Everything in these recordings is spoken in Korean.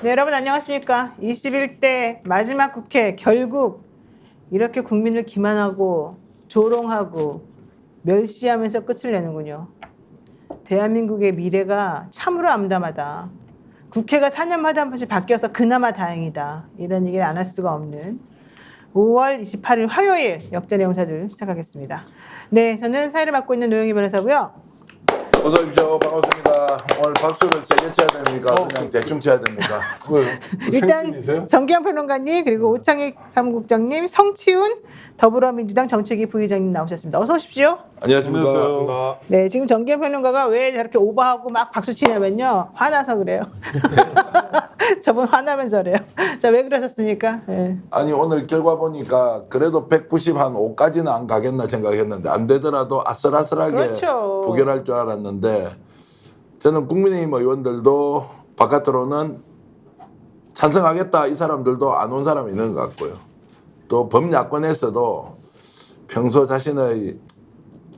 네, 여러분 안녕하십니까. 21대 마지막 국회 결국 이렇게 국민을 기만하고 조롱하고 멸시하면서 끝을 내는군요. 대한민국의 미래가 참으로 암담하다. 국회가 4년마다 한 번씩 바뀌어서 그나마 다행이다. 이런 얘기를 안 할 수가 없는 5월 28일 화요일 역전의 용사들 시작하겠습니다. 네, 저는 사회를 맡고 있는 노영희 변호사고요. 어서 오십시오. 반갑습니다. 오늘 박수를 세게 쳐야 됩니까? 그냥 대충 쳐야 됩니까? 왜요? 일단 생신이세요? 정기영 평론가님 그리고 오창익 사무국장님, 성치훈 더불어민주당 정책위 부의장님 나오셨습니다. 어서 오십시오. 안녕하십니까? 안녕하세요. 네, 지금 정기영 평론가가 왜 저렇게 오버하고 막 박수 치냐면요. 화나서 그래요. 저분 화나면 저래요. 자, 왜 그러셨습니까? 네. 아니 오늘 결과 보니까 그래도 190 한 5까지는 안 가겠나 생각했는데 안 되더라도 아슬아슬하게 그렇죠. 부결할 줄 알았는데 저는 국민의힘 의원들도 바깥으로는 찬성하겠다 이 사람들도 안 온 사람이 있는 것 같고요. 또 범야권에서도 평소 자신의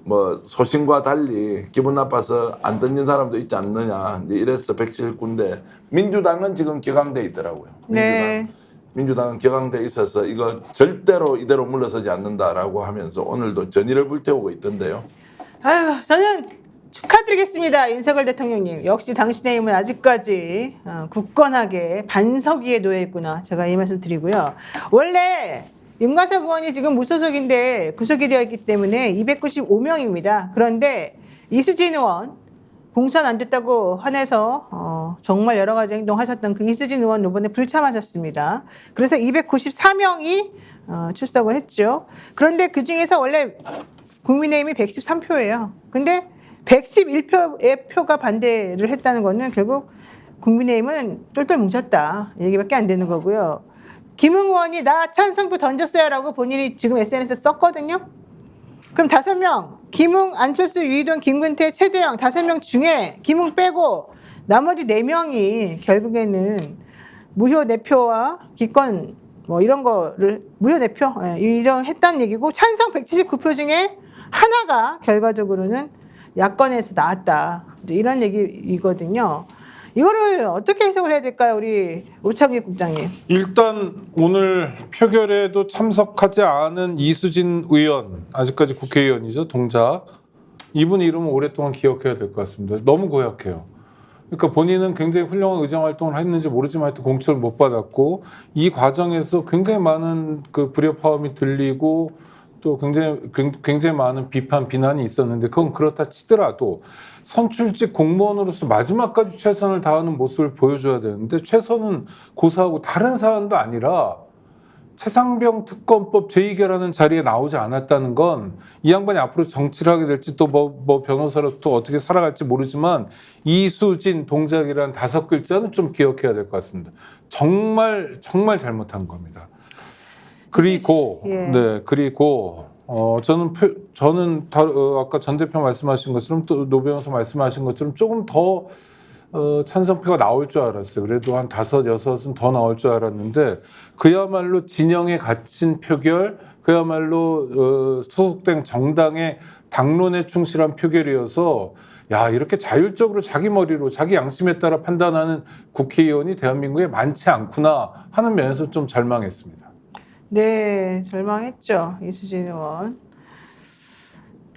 뭐 소신과 달리 기분 나빠서 안 듣는 사람도 있지 않느냐 이제 이래서 179인데 민주당은 지금 격앙돼 있더라고요. 네. 민주당은 격앙돼 있어서 이거 절대로 이대로 물러서지 않는다라고 하면서 오늘도 전의를 불태우고 있던데요. 아유, 저는 축하드리겠습니다. 윤석열 대통령님. 역시 당신의 힘은 아직까지 굳건하게 반석 위에 놓여 있구나. 제가 이 말씀 드리고요. 원래 윤가석 의원이 지금 무소속인데 구속이 되어 있기 때문에 295명입니다. 그런데 이수진 의원 공천 안 됐다고 화내서 정말 여러 가지 행동하셨던 그 이수진 의원 이번에 불참하셨습니다. 그래서 294명이 출석을 했죠. 그런데 그 중에서 원래 국민의힘이 113표예요. 근데 111표의 표가 반대를 했다는 거는 결국 국민의힘은 똘똘 뭉쳤다. 이 얘기밖에 안 되는 거고요. 김웅 의원이 나 찬성표 던졌어요라고 본인이 지금 SNS에 썼거든요. 그럼 5명, 김웅, 안철수, 유이돈, 김근태, 최재형 5명 중에 김웅 빼고 나머지 4명이 결국에는 무효 내표와 기권 뭐 이런 거를 무효 내표 이런 했다는 얘기고 찬성 179표 중에 하나가 결과적으로는 야권에서 나왔다. 이런 얘기이거든요. 이거를 어떻게 해석을 해야 될까요, 우리 오창익 국장님? 일단 오늘 표결에도 참석하지 않은 이수진 의원, 아직까지 국회의원이죠, 동작. 이분 이름은 오랫동안 기억해야 될 것 같습니다. 너무 고약해요. 그러니까 본인은 굉장히 훌륭한 의정 활동을 했는지 모르지만 하여튼 공천을 못 받았고 이 과정에서 굉장히 많은 그 불협화음이 들리고 또 굉장히 많은 비난이 있었는데 그건 그렇다 치더라도 선출직 공무원으로서 마지막까지 최선을 다하는 모습을 보여줘야 되는데 최선은 고사하고 다른 사안도 아니라 최상병 특검법 재의결하는 자리에 나오지 않았다는 건 이 양반이 앞으로 정치를 하게 될지 또 뭐 변호사로 또 어떻게 살아갈지 모르지만 이수진 동작이라는 5글자는 좀 기억해야 될 것 같습니다. 정말 잘못한 겁니다. 그리고 예. 네 그리고 저는 아까 전 대표 말씀하신 것처럼 또 노 변호사 말씀하신 것처럼 조금 더 찬성표가 나올 줄 알았어요. 그래도 한 5, 6은 더 나올 줄 알았는데 그야말로 진영에 갇힌 표결, 그야말로 소속된 정당의 당론에 충실한 표결이어서 야 이렇게 자율적으로 자기 머리로 자기 양심에 따라 판단하는 국회의원이 대한민국에 많지 않구나 하는 면에서 좀 절망했습니다. 네, 절망했죠. 이수진 의원.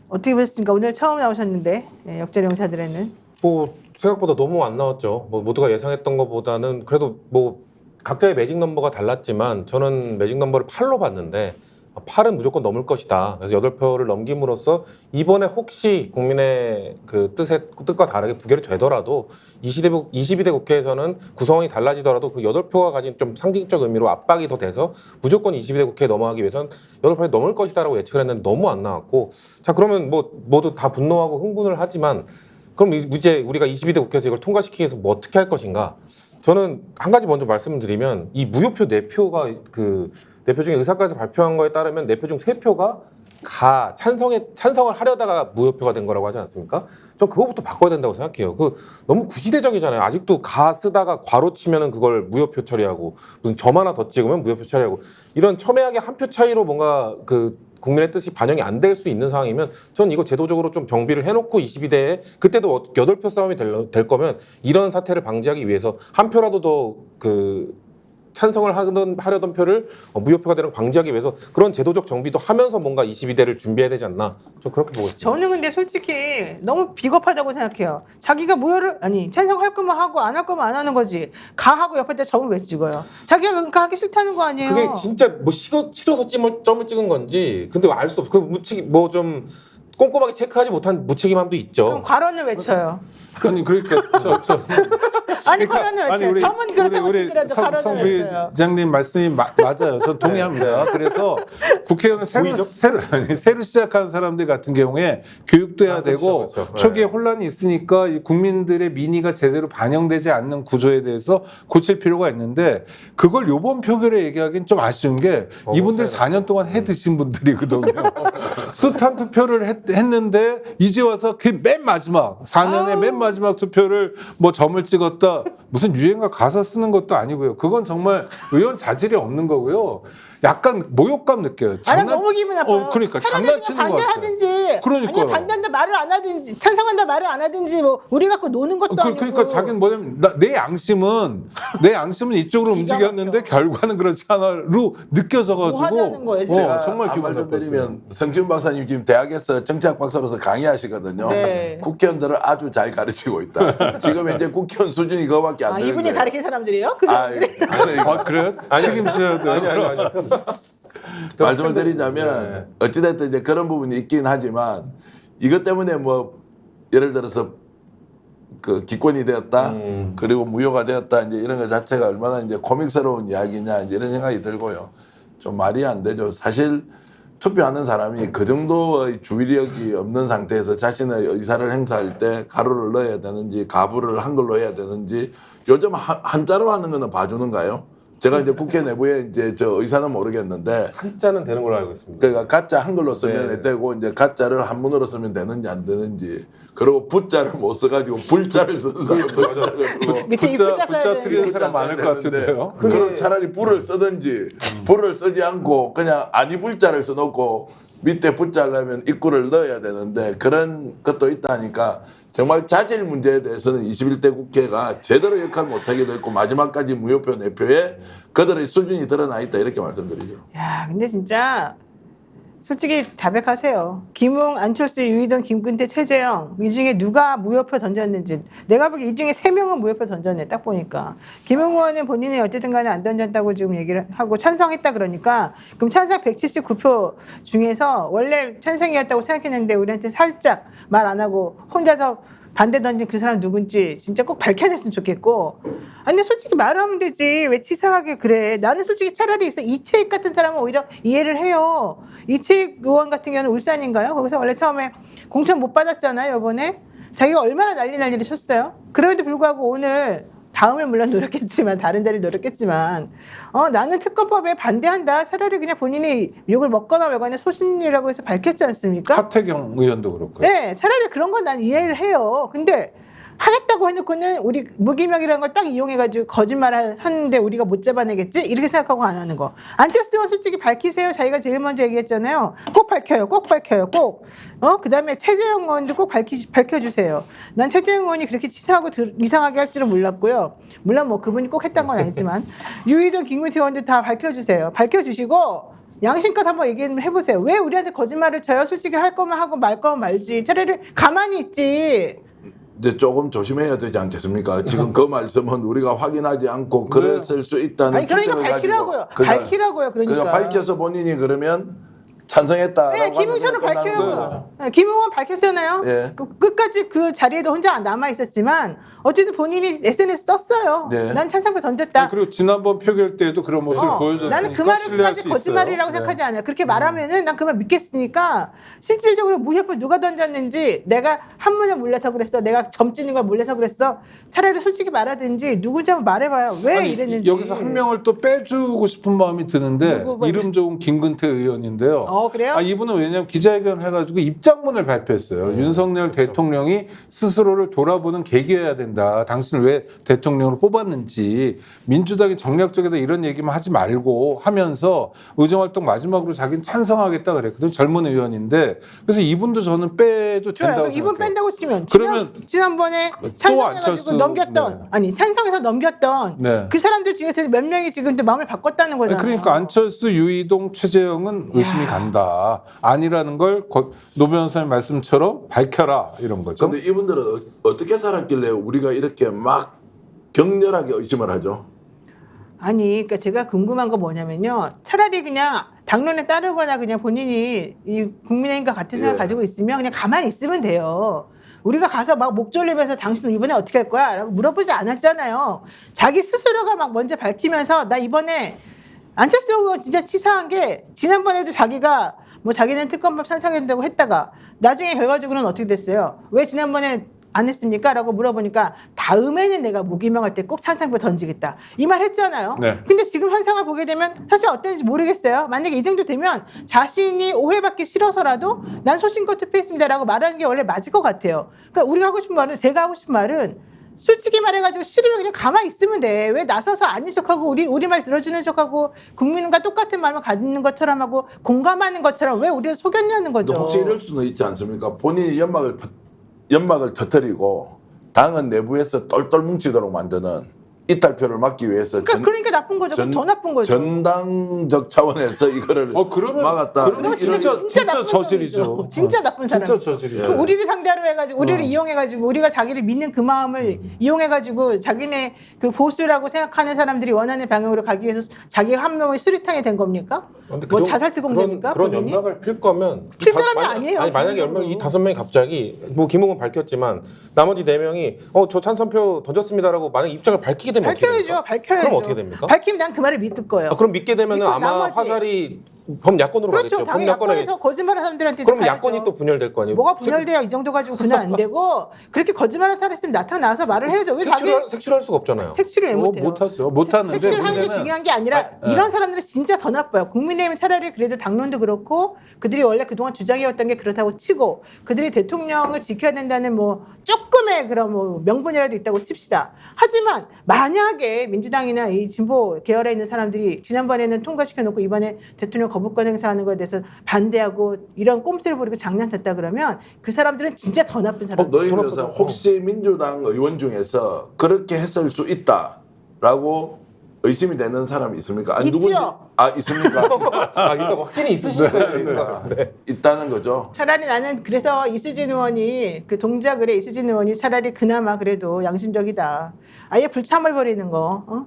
어떻게 보셨습니까? 오늘 처음 나오셨는데 역전 용사들에는. 뭐 생각보다 너무 안 나왔죠. 뭐 모두가 예상했던 것보다는 그래도 뭐 각자의 매직 넘버가 달랐지만 저는 매직 넘버를 8로 봤는데 8은 무조건 넘을 것이다. 그래서 8표를 넘김으로써 이번에 혹시 국민의 그 뜻과 다르게 부결이 되더라도 22대 국회에서는 구성원이 달라지더라도 그 8표가 가진 좀 상징적 의미로 압박이 더 돼서 무조건 22대 국회에 넘어가기 위해서는 8표에 넘을 것이다라고 예측을 했는데 너무 안 나왔고 자 그러면 뭐 모두 다 분노하고 흥분을 하지만 그럼 이제 우리가 22대 국회에서 이걸 통과시키기 위해서 뭐 어떻게 할 것인가? 저는 한 가지 먼저 말씀을 드리면 이 무효표 4표가 그 4표 중에 의사과에서 발표한 거에 따르면 4표 중 3표가 찬성을 하려다가 무효표가 된 거라고 하지 않습니까? 전 그거부터 바꿔야 된다고 생각해요. 그 너무 구시대적이잖아요. 아직도 쓰다가 괄호 치면은 그걸 무효표 처리하고 무슨 점 하나 더 찍으면 무효표 처리하고 이런 첨예하게 한 표 차이로 뭔가 그 국민의 뜻이 반영이 안 될 수 있는 상황이면 전 이거 제도적으로 좀 정비를 해놓고 22대에 그때도 8표 싸움이 될 거면 이런 사태를 방지하기 위해서 한 표라도 더 찬성을 하려던 표를 무효표가 되는 걸 방지하기 위해서 그런 제도적 정비도 하면서 뭔가 22대를 준비해야 되지 않나 좀 그렇게 보고 있습니다. 저는 근데 솔직히 너무 비겁하다고 생각해요. 자기가 찬성할 거면 하고 안 할 거면 안 하는 거지. 가하고 옆에다 점을 왜 찍어요? 자기가 그러니까 하기 싫다는 거 아니에요? 그게 진짜 뭐 싫어서 점을 찍은 건지 근데 알 수 없어. 그 무책임 뭐 좀 꼼꼼하게 체크하지 못한 무책임함도 있죠. 그럼 괄호는 외쳐요. 아니 그러니까 아니 괄호는 외쳐요. 점은 그렇다고 치더라도 괄호는 성 외쳐요. 부회장님 말씀이 맞아요. 전 동의합니다. 그래서 국회의원 새로 시작하는 사람들 같은 경우에 교육도 해야 되고 그렇죠. 초기에 혼란이 있으니까 이 국민들의 민의가 제대로 반영되지 않는 구조에 대해서 고칠 필요가 있는데 그걸 요번 표결에 얘기하기는 좀 아쉬운 게 이분들 4년 동안 해 드신 분들이거든요. 숱한 투표를 했는데 이제 와서 그 맨 마지막 4년의 맨 마지막 투표를 뭐 점을 찍었다 무슨 유행가 가사 쓰는 것도 아니고요. 그건 정말 의원 자질이 없는 거고요. 약간 모욕감 느껴요. 아, 난 너무 기분 나빠요. 그러니까 차라리 장난치는 거 같아요. 반대하든지, 그러니까요. 아니면 반대한다 말을 안 하든지, 찬성한다 말을 안 하든지, 뭐 우리 갖고 노는 것도 아니고. 그러니까 자기는 뭐냐면 내 양심은 이쪽으로 기가 움직였는데 막혀. 결과는 그렇지 않아로 느껴져가지고 뭐 하자는 거예요, 진짜. 제가 정말 기분 한말좀 나빴어요. 드리면 성준 박사님 지금 대학에서 정치학 박사로서 강의하시거든요. 네. 국회의원들을 아주 잘 가르치고 있다. 지금 이제 국회의원 수준이 그거밖에 안 아, 되는 이분이 거예요. 가르친 사람들이에요? 그 아, 사람들이? 그러니까 그래요? 책임져야 돼요. 아니. 말씀을 드리자면 어찌됐든 이제 그런 부분이 있긴 하지만 이것 때문에 뭐 예를 들어서 그 기권이 되었다 그리고 무효가 되었다 이제 이런 것 자체가 얼마나 이제 코믹스러운 이야기냐 이제 이런 생각이 들고요. 좀 말이 안 되죠. 사실 투표하는 사람이 그 정도의 주의력이 없는 상태에서 자신의 의사를 행사할 때 가로를 넣어야 되는지 가부를 한글로 해야 되는지 요즘 한자로 하는 거는 봐주는가요? 제가 이제 국회 내부에 이제 저 의사는 모르겠는데 한자는 되는 걸로 알고 있습니다. 그러니까 가짜 한글로 쓰면 네. 되고 이제 가짜를 한문으로 쓰면 되는지 안 되는지 그리고 부자를 못 써가지고 불자를 쓰는 사람도 있어가지고 밑에 부자 써야 틀리는 되는데. 사람 많을 것 같은데요. 그럼 차라리 불을 쓰든지 불을 쓰지 않고 그냥 아니 불자를 써놓고 밑에 붙자려면 입구를 넣어야 되는데 그런 것도 있다니까 정말 자질 문제에 대해서는 21대 국회가 제대로 역할을 못하게 됐고 마지막까지 무효표 내표에 그들의 수준이 드러나 있다 이렇게 말씀드리죠. 야, 근데 진짜 솔직히 자백하세요. 김웅, 안철수, 유희동, 김근태, 최재형 이 중에 누가 무효표 던졌는지 내가 보기에 이 중에 3명은 무효표 던졌네 딱 보니까. 김웅 의원은 본인이 어쨌든 간에 안 던졌다고 지금 얘기를 하고 찬성했다 그러니까 그럼 찬성 179표 중에서 원래 찬성이었다고 생각했는데 우리한테 살짝 말 안 하고 혼자서 반대 던진 그 사람 누군지 진짜 꼭 밝혀냈으면 좋겠고. 아니 솔직히 말하면 되지 왜 치사하게 그래. 나는 솔직히 차라리 이채익 같은 사람은 오히려 이해를 해요. 이채익 의원 같은 경우는 울산인가요? 거기서 원래 처음에 공천 못 받았잖아요 이번에. 자기가 얼마나 난리를 쳤어요. 그럼에도 불구하고 오늘 다음을 물론 노렸겠지만 다른 데를 노렸겠지만 나는 특검법에 반대한다. 차라리 그냥 본인이 욕을 먹거나 말거나 소신이라고 해서 밝혔지 않습니까? 하태경 의원도 그렇고요. 네, 차라리 그런 건 난 이해를 해요. 근데 하겠다고 해놓고는 우리 무기명이라는 걸 딱 이용해가지고 거짓말을 하는데 우리가 못 잡아내겠지? 이렇게 생각하고 안 하는 거. 안철수 의원 솔직히 밝히세요. 자기가 제일 먼저 얘기했잖아요. 꼭 밝혀요. 꼭 밝혀요. 꼭. 그 다음에 최재형 의원도 꼭 밝혀주세요. 난 최재형 의원이 그렇게 치사하고 이상하게 할 줄은 몰랐고요. 물론 뭐 그분이 꼭 했던 건 아니지만 유희동, 김근태 의원도 다 밝혀주세요. 밝혀주시고 양심껏 한번 얘기해보세요. 왜 우리한테 거짓말을 쳐요? 솔직히 할 거면 하고 말 거면 말지. 차라리 가만히 있지. 이제 조금 조심해야 되지 않겠습니까? 지금 그 말씀은 우리가 확인하지 않고 그랬을 수 있다는 아니 그러니까 추정을 밝히라고요. 가지고 밝히라고요. 그러니까. 밝혀서 본인이 그러면 찬성했다라고 네, 김웅처럼 하면 끝나는 밝히라고요. 거예요. 네, 김웅은 밝혔잖아요. 예. 끝까지 그 자리에도 혼자 남아 있었지만 어쨌든 본인이 SNS 썼어요. 네. 난 찬성표 던졌다. 그리고 지난번 표결 때도 그런 모습을 보여줬으니까 나는 그 신뢰할 말을까지 수 거짓말이라고 있어요. 생각하지 않아요. 그렇게 말하면은 난 그 말 믿겠으니까 실질적으로 무효표 누가 던졌는지 내가 한문을 몰라서 그랬어. 내가 점 찍는 걸 몰라서 그랬어. 차라리 솔직히 말하든지 누군지 한번 말해봐요. 왜 이랬는지. 여기서 한 명을 또 빼주고 싶은 마음이 드는데 누구가 이름 좋은 김근태 의원인데요. 그래요? 아, 이분은 왜냐면 기자회견 해가지고 입장문을 발표했어요. 윤석열 그렇죠. 대통령이 스스로를 돌아보는 계기여야 된다. 당신을 왜 대통령으로 뽑았는지 민주당이 정략적이다 이런 얘기만 하지 말고 하면서 의정활동 마지막으로 자기는 찬성하겠다 그랬거든요. 젊은 의원인데 그래서 이분도 저는 빼도 좋아요. 된다고 이분 생각해요. 뺀다고 치면 그러면 지난번에 또 찬성해가지고 안철수, 넘겼던 네. 아니 찬성해서 넘겼던 네. 그 사람들 중에서 몇 명이 지금 또 마음을 바꿨다는 거잖아요. 그러니까 안철수, 유이동, 최재형은 의심이 야. 간다. 아니라는 걸 노 변호사님 말씀처럼 밝혀라 이런 거죠. 근데 이분들은 어떻게 살았길래 우리가 이렇게 막 격렬하게 의심을 하죠? 아니, 그러니까 제가 궁금한 거 뭐냐면요. 차라리 그냥 당론에 따르거나 그냥 본인이 이 국민의힘과 같은 생각 예. 가지고 있으면 그냥 가만히 있으면 돼요. 우리가 가서 막 목 졸리면서 당신 이번에 어떻게 할 거야? 라고 물어보지 않았잖아요. 자기 스스로가 막 먼저 밝히면서 나 이번에 안철수 의원 진짜 치사한 게 지난번에도 자기가 뭐 자기는 특검법 찬성한다고 했다가 나중에 결과적으로는 어떻게 됐어요? 왜 지난번에 안 했습니까? 라고 물어보니까 다음에는 내가 무기명할 때 꼭 찬성표 던지겠다. 이 말 했잖아요. 네. 근데 지금 현상을 보게 되면 사실 어땠는지 모르겠어요. 만약에 이 정도 되면 자신이 오해받기 싫어서라도 난 소신껏 투표했습니다라고 말하는 게 원래 맞을 것 같아요. 그러니까 우리가 하고 싶은 말은 제가 하고 싶은 말은 솔직히 말해가지고 싫으면 그냥 가만히 있으면 돼. 왜 나서서 아닌 척하고 우리 말 들어주는 척하고 국민과 똑같은 마음을 갖는 것처럼 하고 공감하는 것처럼 왜 우리를 속였냐는 거죠. 근데 혹시 이럴 수는 있지 않습니까? 본인이 연막을 터뜨리고 당은 내부에서 똘똘 뭉치도록 만드는 이탈표를 막기 위해서 그러니까 나쁜 거죠. 그럼 더 나쁜 거죠. 전당적 차원에서 이거를 그러면 막았다. 그러면 진짜 나쁜 저질이죠. 사람이죠. 진짜 나쁜 사람. 진짜 저질이죠. 그 우리를 상대로 해가지고 우리를 이용해가지고 우리가 자기를 믿는 그 마음을 이용해가지고 자기네 그 보수라고 생각하는 사람들이 원하는 방향으로 가기 위해서 자기가 한 명의 수리탄이 된 겁니까? 근데 뭐 그 자살 특공대입니까? 그런 본인이? 연막을 필 거면 필 사람이 아니에요. 아니 만약에 본인은. 이 5명이 갑자기 뭐 김웅은 밝혔지만 나머지 4명이 저 찬성표 던졌습니다라고 만약 입장을 밝히게 되면 어떻게 밝혀야죠. 됩니까? 밝혀야죠. 그럼 어떻게 됩니까? 밝히면 난 그 말을 믿을 거예요. 그럼 믿게 되면은 믿고 아마 나머지- 화살이 범야권으로 그렇죠. 가겠죠. 당연히 야권에서 거짓말하는 사람들한테 그럼 가야죠. 야권이 또 분열될 거 아니에요. 뭐가 분열돼요? 이 정도 가지고 분열 안 되고 그렇게 거짓말하는 사람 있으면 나타나서 말을 해야죠. 왜 자기 색출할 수가 없잖아요. 색출을 왜 못해요? 못하죠. 못하는데 색출하는 게 문제는 중요한 게 아니라 이런 사람들은 진짜 더 나빠요. 국민의힘은 차라리 그래도 당론도 그렇고 그들이 원래 그동안 주장해왔던 게 그렇다고 치고 그들이 대통령을 지켜야 된다는 뭐 조금의 그런 뭐 명분이라도 있다고 칩시다. 하지만 만약에 민주당이나 이 진보 계열에 있는 사람들이 지난번에는 통과시켜놓고 이번에 대통령 거부권 행사하는 거에 대해서 반대하고 이런 꼼수를 부리고 장난쳤다 그러면 그 사람들은 진짜 더 나쁜 사람들. 너희 변호사 혹시 민주당 의원 중에서 그렇게 했을 수 있다라고 의심이 되는 사람이 있습니까? 아니, 있죠. 누군지 있습니까? 그러니까 확신이 있으시니까 그러니까 있다는 거죠. 차라리 나는 그래서 이수진 의원이 그 동작을 해 이수진 의원이 차라리 그나마 그래도 양심적이다. 아예 불참을 벌이는 거.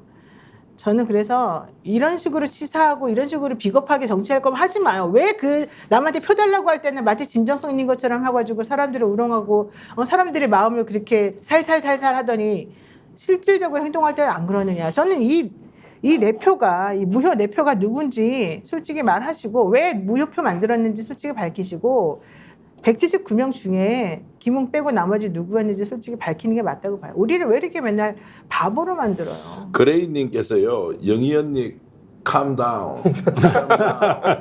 저는 그래서 이런 식으로 치사하고 이런 식으로 비겁하게 정치할 거면 하지 마요. 왜 그 남한테 표 달라고 할 때는 마치 진정성 있는 것처럼 해가지고 사람들을 우롱하고 사람들의 마음을 그렇게 살살살살 하더니 실질적으로 행동할 때는 안 그러느냐. 저는 이 내표가 이 무효 내표가 누군지 솔직히 말하시고 왜 무효표 만들었는지 솔직히 밝히시고 179명 중에 김웅 빼고 나머지 누구였는지 솔직히 밝히는 게 맞다고 봐요. 우리를 왜 이렇게 맨날 바보로 만들어요? 그레이님께서요, 영희 언니 calm down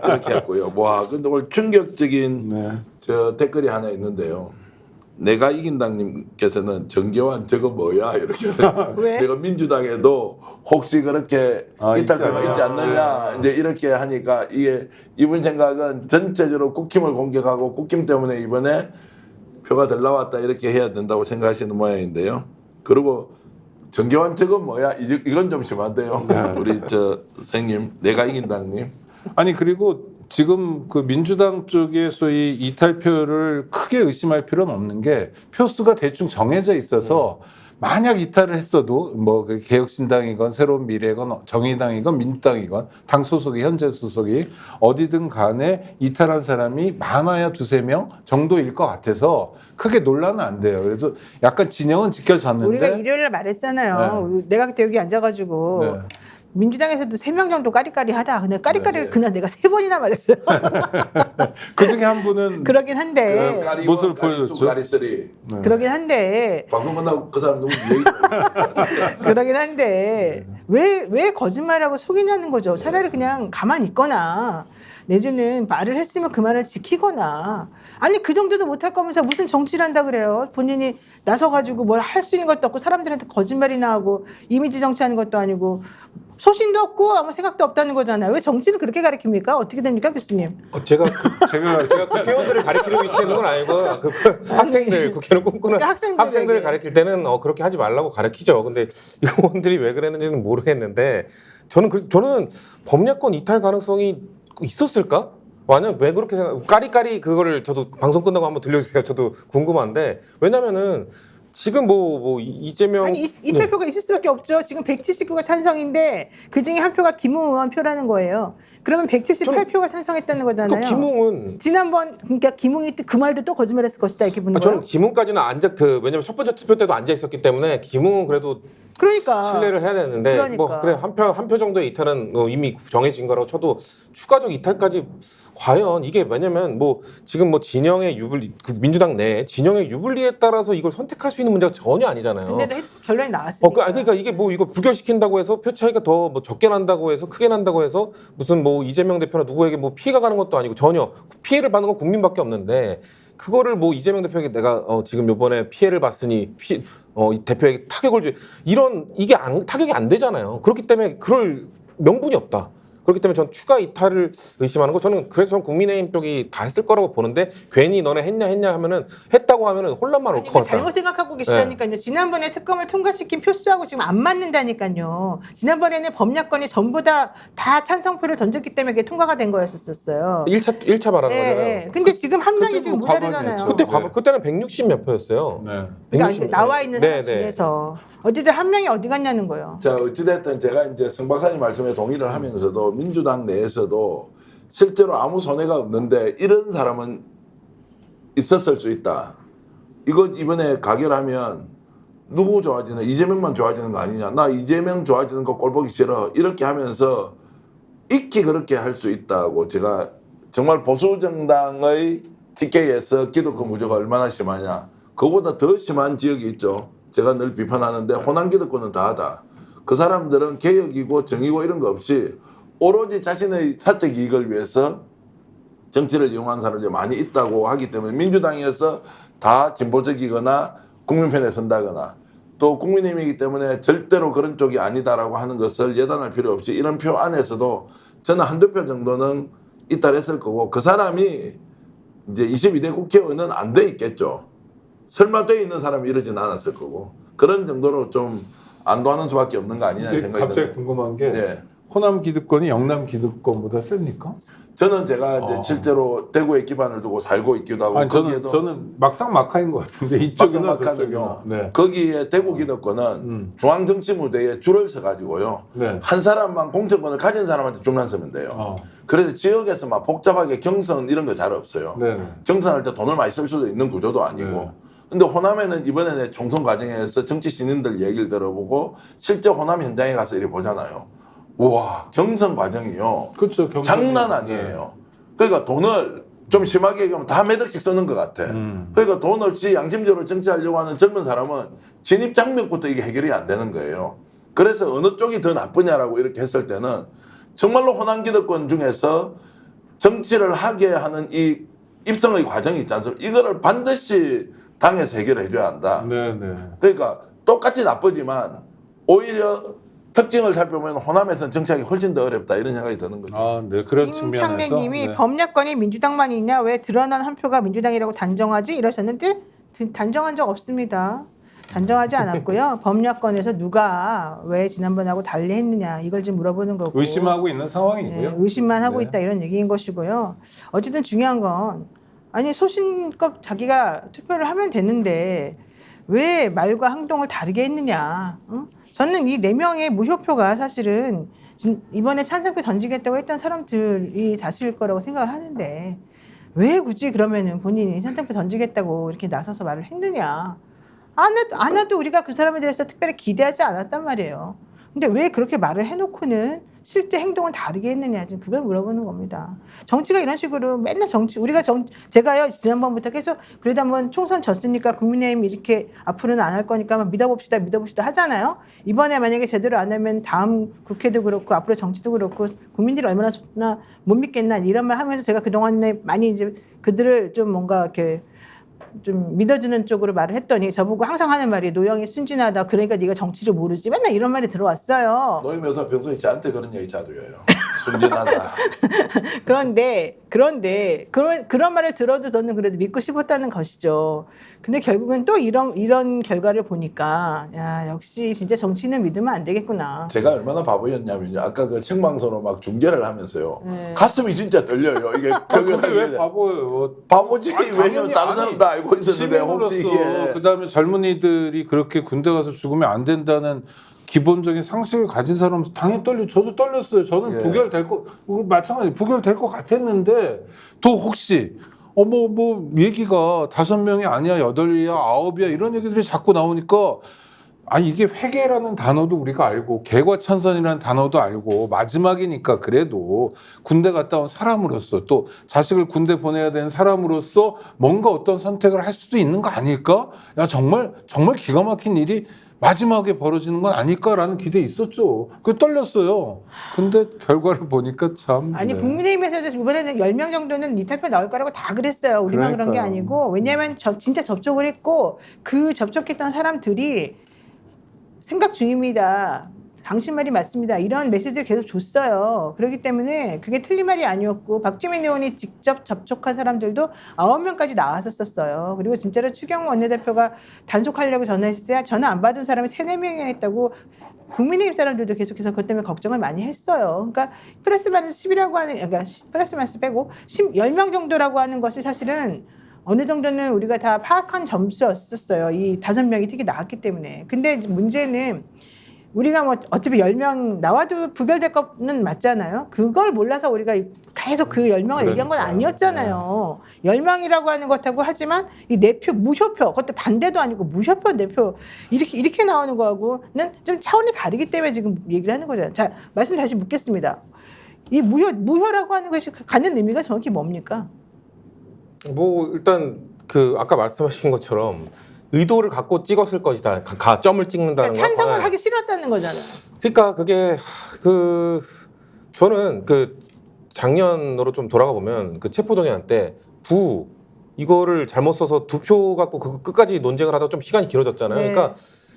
이렇게 했고요. 와, 근데 오늘 충격적인 네. 저 댓글이 하나 있는데요. 내가 이긴당님께서는 정교환 저거 뭐야 이렇게 왜? 내가 민주당에도 혹시 그렇게 이탈표가 있지 않느냐 이제 이렇게 하니까 이게 이분 생각은 전체적으로 국힘을 공격하고 국힘 때문에 이번에 표가 덜 나왔다 이렇게 해야 된다고 생각하시는 모양인데요. 그리고 정교환 저건 뭐야 이건 좀 심한데요. 우리 저 선생님 내가 이긴당님. 아니 그리고 지금 그 민주당 쪽에 소위 이탈표를 크게 의심할 필요는 없는 게 표수가 대충 정해져 있어서 만약 이탈을 했어도 뭐 개혁신당이건 새로운 미래건 정의당이건 민주당이건 당 소속이 현재 소속이 어디든 간에 이탈한 사람이 많아야 2-3명 정도일 것 같아서 크게 논란은 안 돼요. 그래서 약간 진영은 지켜졌는데 우리가 일요일에 말했잖아요. 내가 그때 여기 앉아가지고 네. 민주당에서도 3명 정도 까리까리하다. 근데 까리까리를 네. 그날 내가 3번이나 말했어요. 그 중에 한 분은 그러긴 한데. 모습을 보여줬죠. 가리쓰리. 네. 그러긴 한데. 방송 끝나고 그 사람 누구 얘기 그러긴 한데 왜 거짓말하고 속이냐는 거죠. 차라리 그냥 가만히 있거나 내지는 말을 했으면 그 말을 지키거나 아니 그 정도도 못할 거면서 무슨 정치를 한다 그래요. 본인이 나서가지고 뭘 할 수 있는 것도 없고 사람들한테 거짓말이나 하고 이미지 정치하는 것도 아니고 소신도 없고 아무 생각도 없다는 거잖아요. 왜 정치를 그렇게 가르칩니까? 어떻게 됩니까 교수님? 제가 제가 국회의원들을 가리키는 위치에 있는 건 아니고 학생들 국회의원 꿈꾸는 그러니까 학생들을 가르칠 때는 그렇게 하지 말라고 가르치죠. 근데 의원들이 왜 그랬는지는 모르겠는데 저는 범야권 이탈 가능성이 있었을까? 만약 왜 그렇게 생각? 까리까리 그거를 저도 방송 끝나고 한번 들려주세요. 저도 궁금한데 왜냐면은 지금 뭐 이재명 아니 이탈표가 있을 수밖에 없죠. 지금 179가 찬성인데 그 중에 한 표가 김웅 의원 표라는 거예요. 그러면 178표가 찬성했다는 또 거잖아요. 김웅은 지난번 그러니까 김웅이 그 말도 또 거짓말했을 것이다 이렇게 보는 저는 거예요. 김웅까지는 왜냐면 첫 번째 투표 때도 앉아 있었기 때문에 김웅은 그래도 그러니까 신뢰를 해야 되는데 뭐 그러니까. 그래 한 표 정도의 이탈은 이미 정해진 거라고 쳐도 추가적 이탈까지 과연 이게 왜냐면 뭐 지금 뭐 진영의 유불리 민주당 내 진영의 유불리에 따라서 이걸 선택할 수 있는 문제가 전혀 아니잖아요. 근데도 결론이 나왔으니까. 그러니까 이게 뭐 이거 부결시킨다고 해서 표 차이가 더 뭐 적게 난다고 해서 크게 난다고 해서 무슨 뭐 이재명 대표나 누구에게 뭐 피해가 가는 것도 아니고 전혀 피해를 받는 건 국민밖에 없는데 그거를 뭐 이재명 대표에게 내가 지금 요번에 피해를 봤으니 이 대표에게 타격을 이게 타격이 안 되잖아요. 그렇기 때문에 그럴 명분이 없다. 그렇기 때문에 전 추가 이탈을 의심하는 거 그래서 전 국민의힘 쪽이 다 했을 거라고 보는데 괜히 너네 했냐 하면은 했다고 하면은 혼란만 올 것 그러니까 같다. 잘못 생각하고 계시다니까요. 지난번에 특검을 통과시킨 표수하고 지금 안 맞는다니까요. 지난번에는 범야권이 전부 다 찬성표를 던졌기 때문에 그게 통과가 된 거였었어요. 1차 말하는 거잖아요. 네. 근데 지금 한 명이 그때도 지금 과반이었죠. 무자르잖아요. 그때는 160 몇 표였어요. 네. 그러니까 나와 있는 사람 네, 네. 중에서 어쨌든 한 명이 어디 갔냐는 거예요. 자, 어찌됐든 제가 이제 성 박사님 말씀에 동의를 하면서도 민주당 내에서도 실제로 아무 손해가 없는데 이런 사람은 있었을 수 있다. 이거 이번에 가결하면 누구 좋아지는 이재명만 좋아지는 거 아니냐. 나 이재명 좋아지는 거 꼴 보기 싫어. 이렇게 하면서 익히 그렇게 할 수 있다고 제가 정말 보수 정당의 TK에서 기득권 구조가 얼마나 심하냐. 그보다 더 심한 지역이 있죠. 제가 늘 비판하는데 호남 기득권은 다하다. 그 사람들은 개혁이고 정의고 이런 거 없이 오로지 자신의 사적 이익을 위해서 정치를 이용한 사람들이 많이 있다고 하기 때문에 민주당에서 다 진보적이거나 국민 편에 선다거나 또 국민의힘이기 때문에 절대로 그런 쪽이 아니다라고 하는 것을 예단할 필요 없이 이런 표 안에서도 저는 한두 표 정도는 이탈했을 거고 그 사람이 이제 22대 국회의원은 안 돼 있겠죠. 설마 돼 있는 사람이 이러진 않았을 거고 그런 정도로 좀 안도하는 수밖에 없는 거 아니냐 근데 생각이 갑자기 듭니다. 궁금한 게 네. 호남 기득권이 영남 기득권보다 셉니까? 저는 제가 이제 실제로 대구에 기반을 두고 살고 있기도 하고 아니 거기에도 저는 막상 막하인 것 같은데 이쪽이나 막상막하는요. 저쪽이나. 네. 거기에 대구 기득권은 중앙 정치 무대에 줄을 서 가지고요. 네. 한 사람만 공천권을 가진 사람한테 줄만 서면 돼요. 그래서 지역에서 막 복잡하게 경선 이런 거 잘 없어요. 네. 경선할 때 돈을 많이 쓸 수도 있는 구조도 아니고. 네. 근데 호남에는 이번에 총선 과정에서 정치 신인들 얘기를 들어보고 실제 호남 현장에 가서 이렇게 보잖아요. 우와 경선 과정이요. 그렇죠. 장난 아니에요. 그러니까 돈을 좀 심하게 얘기하면 다 몇 억씩 쓰는 것 같아. 그러니까 돈 없이 양심적으로 정치하려고 하는 젊은 사람은 진입 장벽부터 이게 해결이 안 되는 거예요. 그래서 어느 쪽이 더 나쁘냐라고 이렇게 했을 때는 정말로 호남 기득권 중에서 정치를 하게 하는 이 입성의 과정이 있지 않습니까? 이거를 반드시 당에서 해결해 줘야 한다. 네네. 그러니까 똑같이 나쁘지만 오히려 특징을 살펴보면 호남에서는 정치하기 훨씬 더 어렵다 이런 생각이 드는 거죠. 아, 네 그런 측면에서. 김창래님이 네. 범야권이 민주당만 있냐 왜 드러난 한 표가 민주당이라고 단정하지 이러셨는데 단정한 적 없습니다. 단정하지 않았고요. 범야권에서 누가 왜 지난번하고 달리 했느냐 이걸 지금 물어보는 거고 의심하고 있는 상황이고요. 네, 의심만 하고 네. 있다 이런 얘기인 것이고요. 어쨌든 중요한 건 아니 소신껏 자기가 투표를 하면 되는데 왜 말과 행동을 다르게 했느냐. 응? 저는 이 4명의 무효표가 사실은 이번에 찬성표 던지겠다고 했던 사람들이 다수일 거라고 생각을 하는데 왜 굳이 그러면은 본인이 찬성표 던지겠다고 이렇게 나서서 말을 했느냐. 안 해도 우리가 그 사람에 대해서 특별히 기대하지 않았단 말이에요. 근데 왜 그렇게 말을 해놓고는 실제 행동은 다르게 했느냐 지금 그걸 물어보는 겁니다. 정치가 이런 식으로 맨날 제가요 지난번부터 계속 그래도 한번 총선 졌으니까 국민의힘 이렇게 앞으로는 안 할 거니까 한번 믿어봅시다 하잖아요. 이번에 만약에 제대로 안 하면 다음 국회도 그렇고 앞으로 정치도 그렇고 국민들이 얼마나 못 믿겠나 이런 말 하면서 제가 그동안에 많이 이제 그들을 좀 뭔가 이렇게 좀 믿어주는 쪽으로 말을 했더니 저보고 항상 하는 말이 노영이 순진하다. 그러니까 네가 정치를 모르지. 맨날 이런 말이 들어왔어요. 노임 여사 평소에 저한테 그런 얘기 자주 해요. 순진하다. 그런데 그런 말을 들어도 저는 그래도 믿고 싶었다는 것이죠. 근데 결국은 또 이런 결과를 보니까 야 역시 진짜 정치는 믿으면 안 되겠구나. 제가 얼마나 바보였냐면요. 아까 그 생방송으로 막 중계를 하면서 네. 가슴이 진짜 떨려요. 이게 그게 왜 표현하기 바보예요? 바보지. 아니, 왜냐면 당연히, 다른 아니, 사람 다 알고 있었는데 혹시 시민으로서 이게 그다음에 젊은이들이 그렇게 군대 가서 죽으면 안 된다는 기본적인 상식을 가진 사람 당연히 저도 떨렸어요. 저는 예. 부결될 거 마찬가지 부결될 것 같았는데 또 혹시 뭐 얘기가 5명이 아니야 8이야 9이야 이런 얘기들이 자꾸 나오니까 아니 이게 회계라는 단어도 우리가 알고 개과천선이라는 단어도 알고 마지막이니까 그래도 군대 갔다 온 사람으로서 또 자식을 군대 보내야 되는 사람으로서 뭔가 어떤 선택을 할 수도 있는 거 아닐까? 야 정말 기가 막힌 일이 마지막에 벌어지는 건 아닐까라는 기대에 있었죠. 그 떨렸어요. 근데 결과를 보니까 참 아니 네. 국민의힘에서도 이번에는 10명 정도는 이탈표 나올 거라고 다 그랬어요. 우리만 그런 게 그러니까요. 아니고 왜냐하면 진짜 접촉을 했고 그 접촉했던 사람들이 생각 중입니다. 당신 말이 맞습니다. 이런 메시지를 계속 줬어요. 그렇기 때문에 그게 틀린 말이 아니었고 박주민 의원이 직접 접촉한 사람들도 9명까지 나왔었어요. 그리고 진짜로 추경호 원내대표가 단속하려고 전화했을 때 전화 안 받은 사람이 3-4명이나 있다고 국민의힘 사람들도 계속해서 그것 때문에 걱정을 많이 했어요. 그러니까 플러스 마이너스 10이라고 하는 그러니까 플러스 마이너스 빼고 10명 정도라고 하는 것이 사실은 어느 정도는 우리가 다 파악한 점수였었어요. 이 5명이 특히 나왔기 때문에. 근데 문제는 우리가 뭐 어차피 10명 나와도 부결될 거는 맞잖아요. 그걸 몰라서 우리가 계속 그 10명을 얘기한 건 그러니까요. 아니었잖아요. 10명이라고 하는 것하고 하지만 이 내표 무효표 그것도 반대도 아니고 무효표 내표 이렇게 나오는 거하고는 좀 차원이 다르기 때문에 지금 얘기를 하는 거잖아요. 자 말씀 다시 묻겠습니다. 이 무효라고 하는 것이 갖는 의미가 정확히 뭡니까? 뭐 일단 그 아까 말씀하신 것처럼 의도를 갖고 찍었을 것이다. 점을 찍는다는 그러니까 찬성을 거. 하기 싫었다는 거잖아요. 그러니까 그게 저는 그 작년으로 좀 돌아가 보면 그 체포동의안 때 이거를 잘못 써서 2표 갖고 그 끝까지 논쟁을 하다 좀 시간이 길어졌잖아요. 네. 그러니까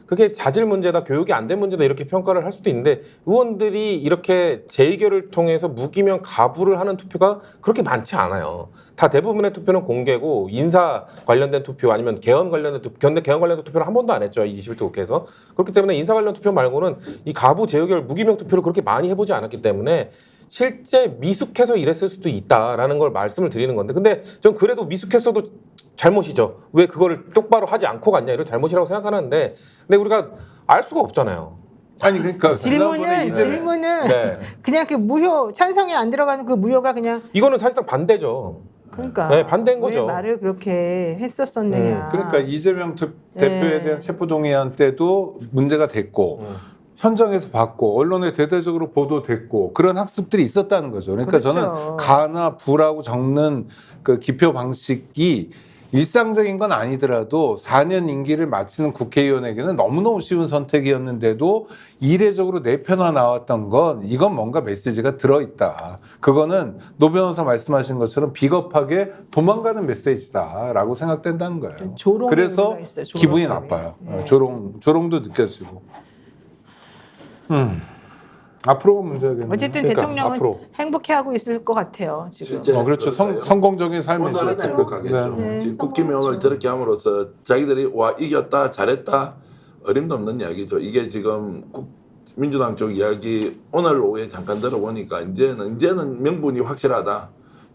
그게 자질 문제다, 교육이 안 된 문제다 이렇게 평가를 할 수도 있는데 의원들이 이렇게 재의결을 통해서 무기명 가부를 하는 투표가 그렇게 많지 않아요. 다 대부분의 투표는 공개고 인사 관련된 투표 아니면 개헌 관련된 투표, 근데 개헌 관련된 투표를 한 번도 안 했죠. 21대 국회에서. 그렇기 때문에 인사 관련 투표 말고는 이 가부 재의결 무기명 투표를 그렇게 많이 해보지 않았기 때문에 실제 미숙해서 이랬을 수도 있다라는 걸 말씀을 드리는 건데 근데 전 그래도 미숙했어도 잘못이죠. 왜 그거를 똑바로 하지 않고 갔냐 이런 잘못이라고 생각하는데 근데 우리가 알 수가 없잖아요. 아니 그러니까 지난번에 질문은 네. 그냥 그 무효 찬성이 안 들어가는 그 무효가 그냥 이거는 사실상 반대죠. 그러니까 네, 반대인 왜 거죠. 말을 그렇게 했었었느냐. 그러니까 이재명 대표에 네. 대한 체포동의안 때도 문제가 됐고 현장에서 봤고 언론에 대대적으로 보도됐고 그런 학습들이 있었다는 거죠. 그러니까 그렇죠. 저는 가나 부라고 적는 그 기표 방식이 일상적인 건 아니더라도 4년 임기를 마치는 국회의원에게는 너무너무 쉬운 선택이었는데도 이례적으로 4표나 나왔던 건 이건 뭔가 메시지가 들어있다. 그거는 노 변호사 말씀하신 것처럼 비겁하게 도망가는 메시지다라고 생각된다는 거예요. 조롱의 그래서 의미가 있어요, 조롱 기분이 의미. 나빠요. 네. 조롱도 느껴지고. 앞으로가 문제겠네요. 어쨌든 그러니까 대통령은 앞으로. 행복해하고 있을 것 같아요. 지금. 실제 그렇죠. 성공적인 삶이죠. 오늘은 행복하겠죠. 네. 지금 국기명을 저렇게 함으로써 자기들이 와 이겼다 잘했다 어림도 없는 이야기죠. 이게 지금 민주당 쪽 이야기 오늘 오후에 잠깐 들어보니까 이제는 명분이 확실하다.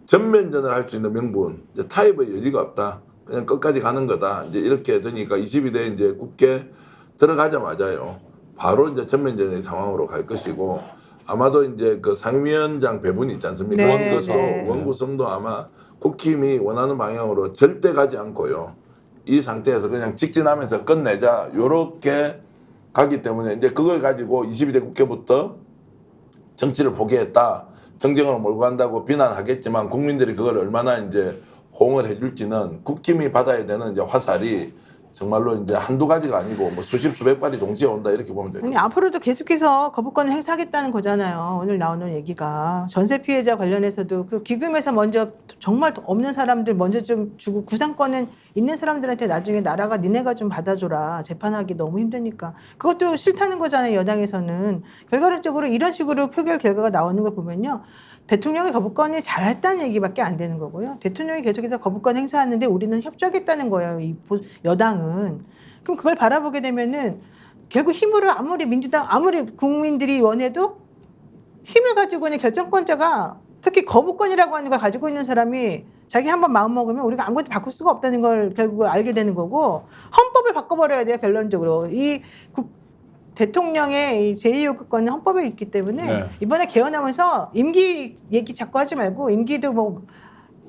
전면전을 할 수 있는 명분, 이제 타협의 여지가 없다. 그냥 끝까지 가는 거다. 이제 이렇게 되니까 22대 이제 국회 들어가자마자요. 바로 이제 전면전의 상황으로 갈 것이고 아마도 이제 그 상임위원장 배분이 있지 않습니까? 네, 그것도 네. 원구성도 아마 국힘이 원하는 방향으로 절대 가지 않고요. 이 상태에서 그냥 직진하면서 끝내자. 요렇게 가기 때문에 이제 그걸 가지고 22대 국회부터 정치를 포기했다. 정쟁으로 몰고 간다고 비난하겠지만 국민들이 그걸 얼마나 이제 호응을 해줄지는 국힘이 받아야 되는 이제 화살이 정말로 이제 한두 가지가 아니고 뭐 수십 수백 발이 동시에 온다 이렇게 보면 돼요. 아니, 앞으로도 계속해서 거부권을 행사하겠다는 거잖아요. 오늘 나오는 얘기가 전세 피해자 관련해서도 그 기금에서 먼저 정말 없는 사람들 먼저 좀 주고 구상권은 있는 사람들한테 나중에 나라가 니네가 좀 받아줘라. 재판하기 너무 힘드니까 그것도 싫다는 거잖아요. 여당에서는 결과론적으로 이런 식으로 표결 결과가 나오는 걸 보면요. 대통령의 거부권이 잘했다는 얘기밖에 안 되는 거고요. 대통령이 계속해서 거부권 행사하는데 우리는 협조하겠다는 거예요. 이 여당은. 그럼 그걸 바라보게 되면은 결국 힘으로 아무리 민주당 아무리 국민들이 원해도 힘을 가지고 있는 결정권자가 특히 거부권이라고 하는 걸 가지고 있는 사람이 자기 한번 마음 먹으면 우리가 아무것도 바꿀 수가 없다는 걸 결국 알게 되는 거고 헌법을 바꿔버려야 돼요. 결론적으로 이 대통령의 제2요구권은 헌법에 있기 때문에 네. 이번에 개헌하면서 임기 얘기 자꾸 하지 말고 임기도 뭐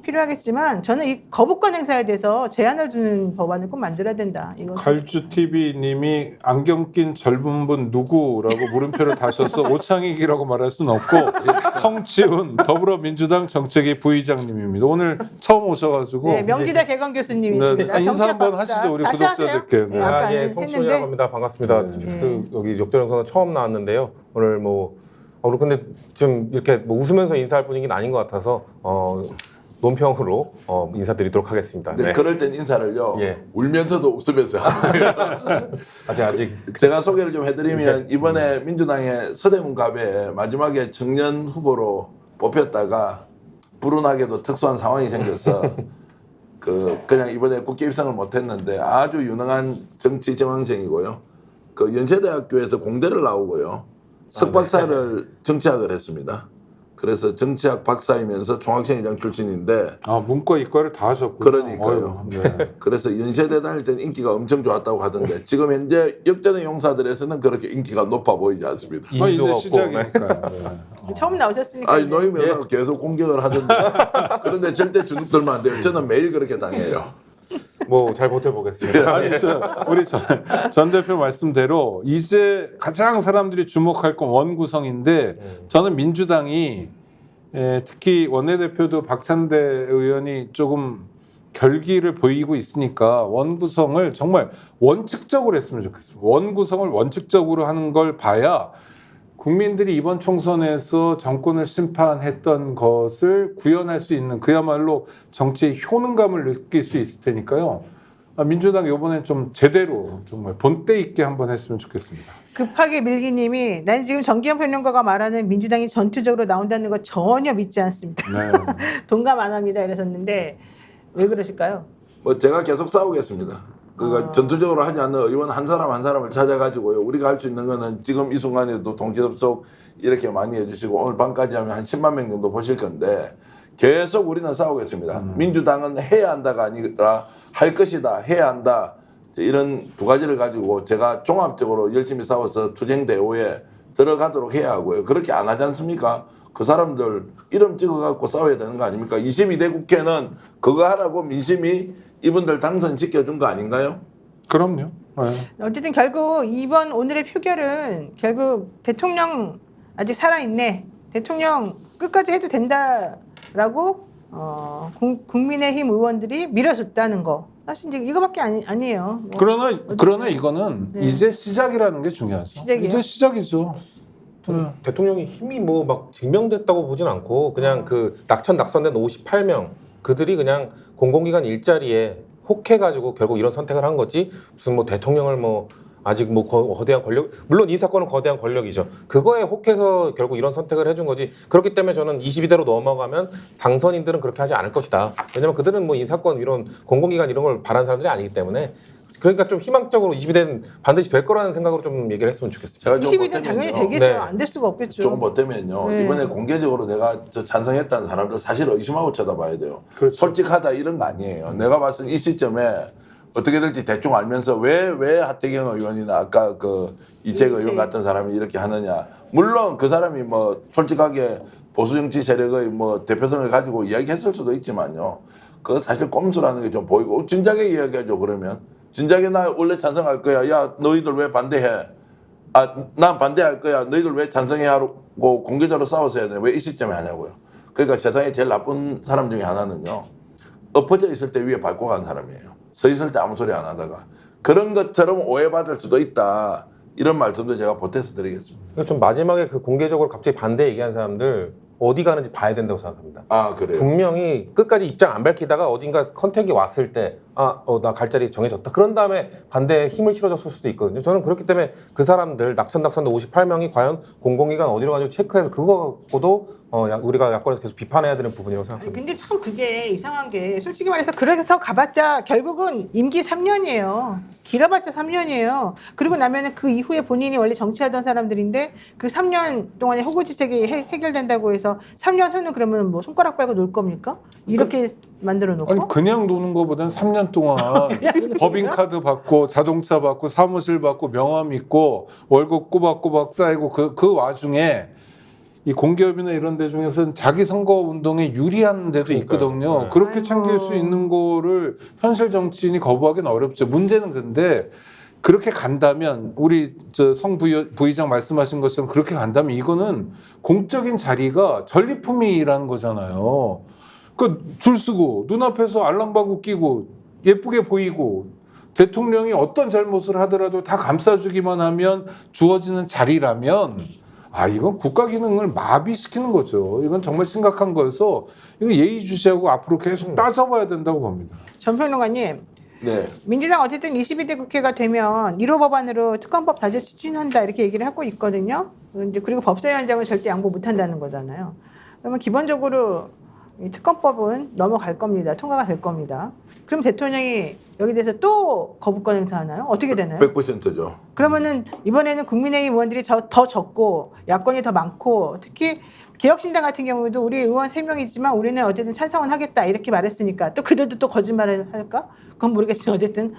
필요하겠지만 저는 이 거부권 행사에 대해서 제한을 두는 법안을 꼭 만들어야 된다. 이거 갈주 TV님이 안경 낀 젊은 분 누구라고 물음표를 다셔서 오창익이라고 말할 수는 없고 성치훈 더불어민주당 정책위 부의장님입니다. 오늘 처음 오셔가지고 네, 명지대 개건 교수님이십니다. 네, 인사 정치학 한번 박사. 하시죠 우리 다시 구독자들께. 하세요? 네. 아까 예, 했는데. 성치훈이라고 합니다. 반갑습니다. 네. 빅스 여기 역전영상은 처음 나왔는데요. 오늘 뭐 우리 근데 좀 이렇게 뭐 웃으면서 인사할 분위기는 아닌 것 같아서 논평으로 인사드리도록 하겠습니다. 근데 네. 그럴 땐 인사를요. 예. 울면서도 웃으면서 하세요. 아직 제가 소개를 좀 해드리면 이번에 민주당의 서대문갑에 마지막에 청년 후보로 뽑혔다가 불운하게도 특수한 상황이 생겨서 그냥 이번에 국회 입성을 못했는데 아주 유능한 정치 정황생이고요. 그 연세대학교에서 공대를 나오고요. 석박사를 정치학을 했습니다. 그래서 정치학 박사이면서 총학생회장 출신인데 아 문과 이과를 다 하셨군요. 그러니까요. 어휴, 네. 그래서 연세대 다닐 때는 인기가 엄청 좋았다고 하던데 지금 현재 역전의 용사들에서는 그렇게 인기가 높아 보이지 않습니다. 이제 인지도가 없고. 시작이니까요. 네. 처음 나오셨으니까. 아니 이제. 노영 변호사가 계속 공격을 하던데 그런데 절대 주눅 들면 안 돼요. 저는 매일 그렇게 당해요. 뭐 잘 버텨보겠습니다. 아니, 우리 전 대표 말씀대로 이제 가장 사람들이 주목할 건 원구성인데 저는 민주당이 특히 원내대표도 박찬대 의원이 조금 결기를 보이고 있으니까 원구성을 정말 원칙적으로 했으면 좋겠습니다. 원구성을 원칙적으로 하는 걸 봐야 국민들이 이번 총선에서 정권을 심판했던 것을 구현할 수 있는 그야말로 정치의 효능감을 느낄 수 있을 테니까요. 민주당 이번엔 좀 제대로 정말 본때 있게 한번 했으면 좋겠습니다. 급하게 밀기님이 난 지금 정기현 평론가가 말하는 민주당이 전투적으로 나온다는 거 전혀 믿지 않습니다. 네. 동감 안 합니다 이러셨는데 왜 그러실까요? 뭐 제가 계속 싸우겠습니다. 그러니까 전투적으로 하지 않는 의원 한 사람 한 사람을 찾아가지고요. 우리가 할 수 있는 거는 지금 이 순간에도 동지접속 이렇게 많이 해주시고 오늘 밤까지 하면 한 10만 명 정도 보실 건데 계속 우리는 싸우겠습니다. 민주당은 해야 한다가 아니라 할 것이다. 해야 한다. 이런 두 가지를 가지고 제가 종합적으로 열심히 싸워서 투쟁 대우에 들어가도록 해야 하고요. 그렇게 안 하지 않습니까? 그 사람들 이름 찍어갖고 싸워야 되는 거 아닙니까? 22대 국회는 그거 하라고 민심이 이분들 당선시켜준 거 아닌가요? 그럼요. 네. 어쨌든 결국 이번 오늘의 표결은 결국 대통령 아직 살아있네. 대통령 끝까지 해도 된다라고 국민의힘 의원들이 밀어줬다는 거. 사실 이제 이거밖에 아니에요. 뭐 그러나 이거는 네. 이제 시작이라는 게 중요하죠. 시작이에요? 이제 시작이죠. 대통령이 힘이 뭐 막 증명됐다고 보진 않고 그냥 그 낙천낙선된 58명 그들이 그냥 공공기관 일자리에 혹해가지고 결국 이런 선택을 한 거지 무슨 뭐 대통령을 뭐 아직 뭐 거대한 권력 물론 이 사건은 거대한 권력이죠. 그거에 혹해서 결국 이런 선택을 해준 거지. 그렇기 때문에 저는 22대로 넘어가면 당선인들은 그렇게 하지 않을 것이다. 왜냐면 그들은 뭐 이 사건 이런 공공기관 이런 걸 바라는 사람들이 아니기 때문에 그러니까 좀 희망적으로 22대는 반드시 될 거라는 생각으로 좀 얘기를 했으면 좋겠습니다. 제가 좀 22대 당연히 보태면요. 되겠죠. 네. 안 될 수가 없겠죠. 조금 보태면요. 네. 이번에 공개적으로 내가 찬성했다는 사람들 사실 의심하고 쳐다봐야 돼요. 그렇죠. 솔직하다 이런 거 아니에요. 내가 봤을 때 이 시점에 어떻게 될지 대충 알면서 왜 하태경 의원이나 아까 그 이재г 의원 같은 사람이 이렇게 하느냐. 물론 그 사람이 뭐 솔직하게 보수 정치 세력의 뭐 대표성을 가지고 이야기했을 수도 있지만요. 그거 사실 꼼수라는 게 좀 보이고 진작에 이야기하죠. 그러면 진작에 나 원래 찬성할 거야. 야 너희들 왜 반대해? 난 반대할 거야. 너희들 왜 찬성해 하고 공개적으로 싸워서 해야 돼? 왜 이 시점에 하냐고요. 그러니까 세상에 제일 나쁜 사람 중에 하나는요. 엎어져 있을 때 위에 밟고 간 사람이에요. 서 있을 때 아무 소리 안 하다가. 그런 것처럼 오해받을 수도 있다. 이런 말씀도 제가 보태서 드리겠습니다. 좀 마지막에 그 공개적으로 갑자기 반대 얘기한 사람들 어디 가는지 봐야 된다고 생각합니다. 아, 그래요? 분명히 끝까지 입장 안 밝히다가 어딘가 컨택이 왔을 때 나 갈 자리 정해졌다. 그런 다음에 반대에 힘을 실어줬을 수도 있거든요. 저는 그렇기 때문에 그 사람들 낙선도 58명이 과연 공공기관 어디로 가지고 체크해서 그거 갖고도 우리가 야권에서 계속 비판해야 되는 부분이라고 아니, 생각합니다. 근데 참 그게 이상한 게 솔직히 말해서 그래서 가봤자 결국은 임기 3년이에요. 길어봤자 3년이에요. 그리고 나면은 그 이후에 본인이 원래 정치하던 사람들인데 그 3년 동안의 허구지책이 해결된다고 해서 3년 후는 그러면 뭐 손가락 빨고 놀 겁니까? 이렇게 만들어 놓고? 아니 그냥 노는 것보다는 3년 동안 법인카드 받고 자동차 받고 사무실 받고 명함 있고 월급 꼬박꼬박 쌓이고 그 와중에 이 공기업이나 이런 데 중에서는 자기 선거 운동에 유리한 데도 그러니까요. 있거든요. 네. 그렇게 아이고. 챙길 수 있는 거를 현실 정치인이 거부하기는 어렵죠. 문제는 근데 그렇게 간다면 우리 성 부의장 말씀하신 것처럼 그렇게 간다면 이거는 공적인 자리가 전리품이라는 거잖아요. 그 줄 서고 눈앞에서 알람바구 끼고 예쁘게 보이고 대통령이 어떤 잘못을 하더라도 다 감싸주기만 하면 주어지는 자리라면 이건 국가 기능을 마비시키는 거죠. 이건 정말 심각한 거여서 이거 예의주시하고 앞으로 계속 따져봐야 된다고 봅니다. 전평론가님, 네. 민주당 어쨌든 22대 국회가 되면 1호 법안으로 특검법 다시 추진한다 이렇게 얘기를 하고 있거든요. 이제 그리고 법사위원장은 절대 양보 못한다는 거잖아요. 그러면 기본적으로 이 특검법은 넘어갈 겁니다. 통과가 될 겁니다. 그럼 대통령이 여기 대해서 또 거부권 행사하나요? 어떻게 되나요? 100%죠. 그러면은 이번에는 국민의힘 의원들이 더 적고 야권이 더 많고 특히 개혁신당 같은 경우도 우리 의원 3명이지만 우리는 어쨌든 찬성은 하겠다 이렇게 말했으니까 또 그들도 또 거짓말을 할까? 그건 모르겠지만 어쨌든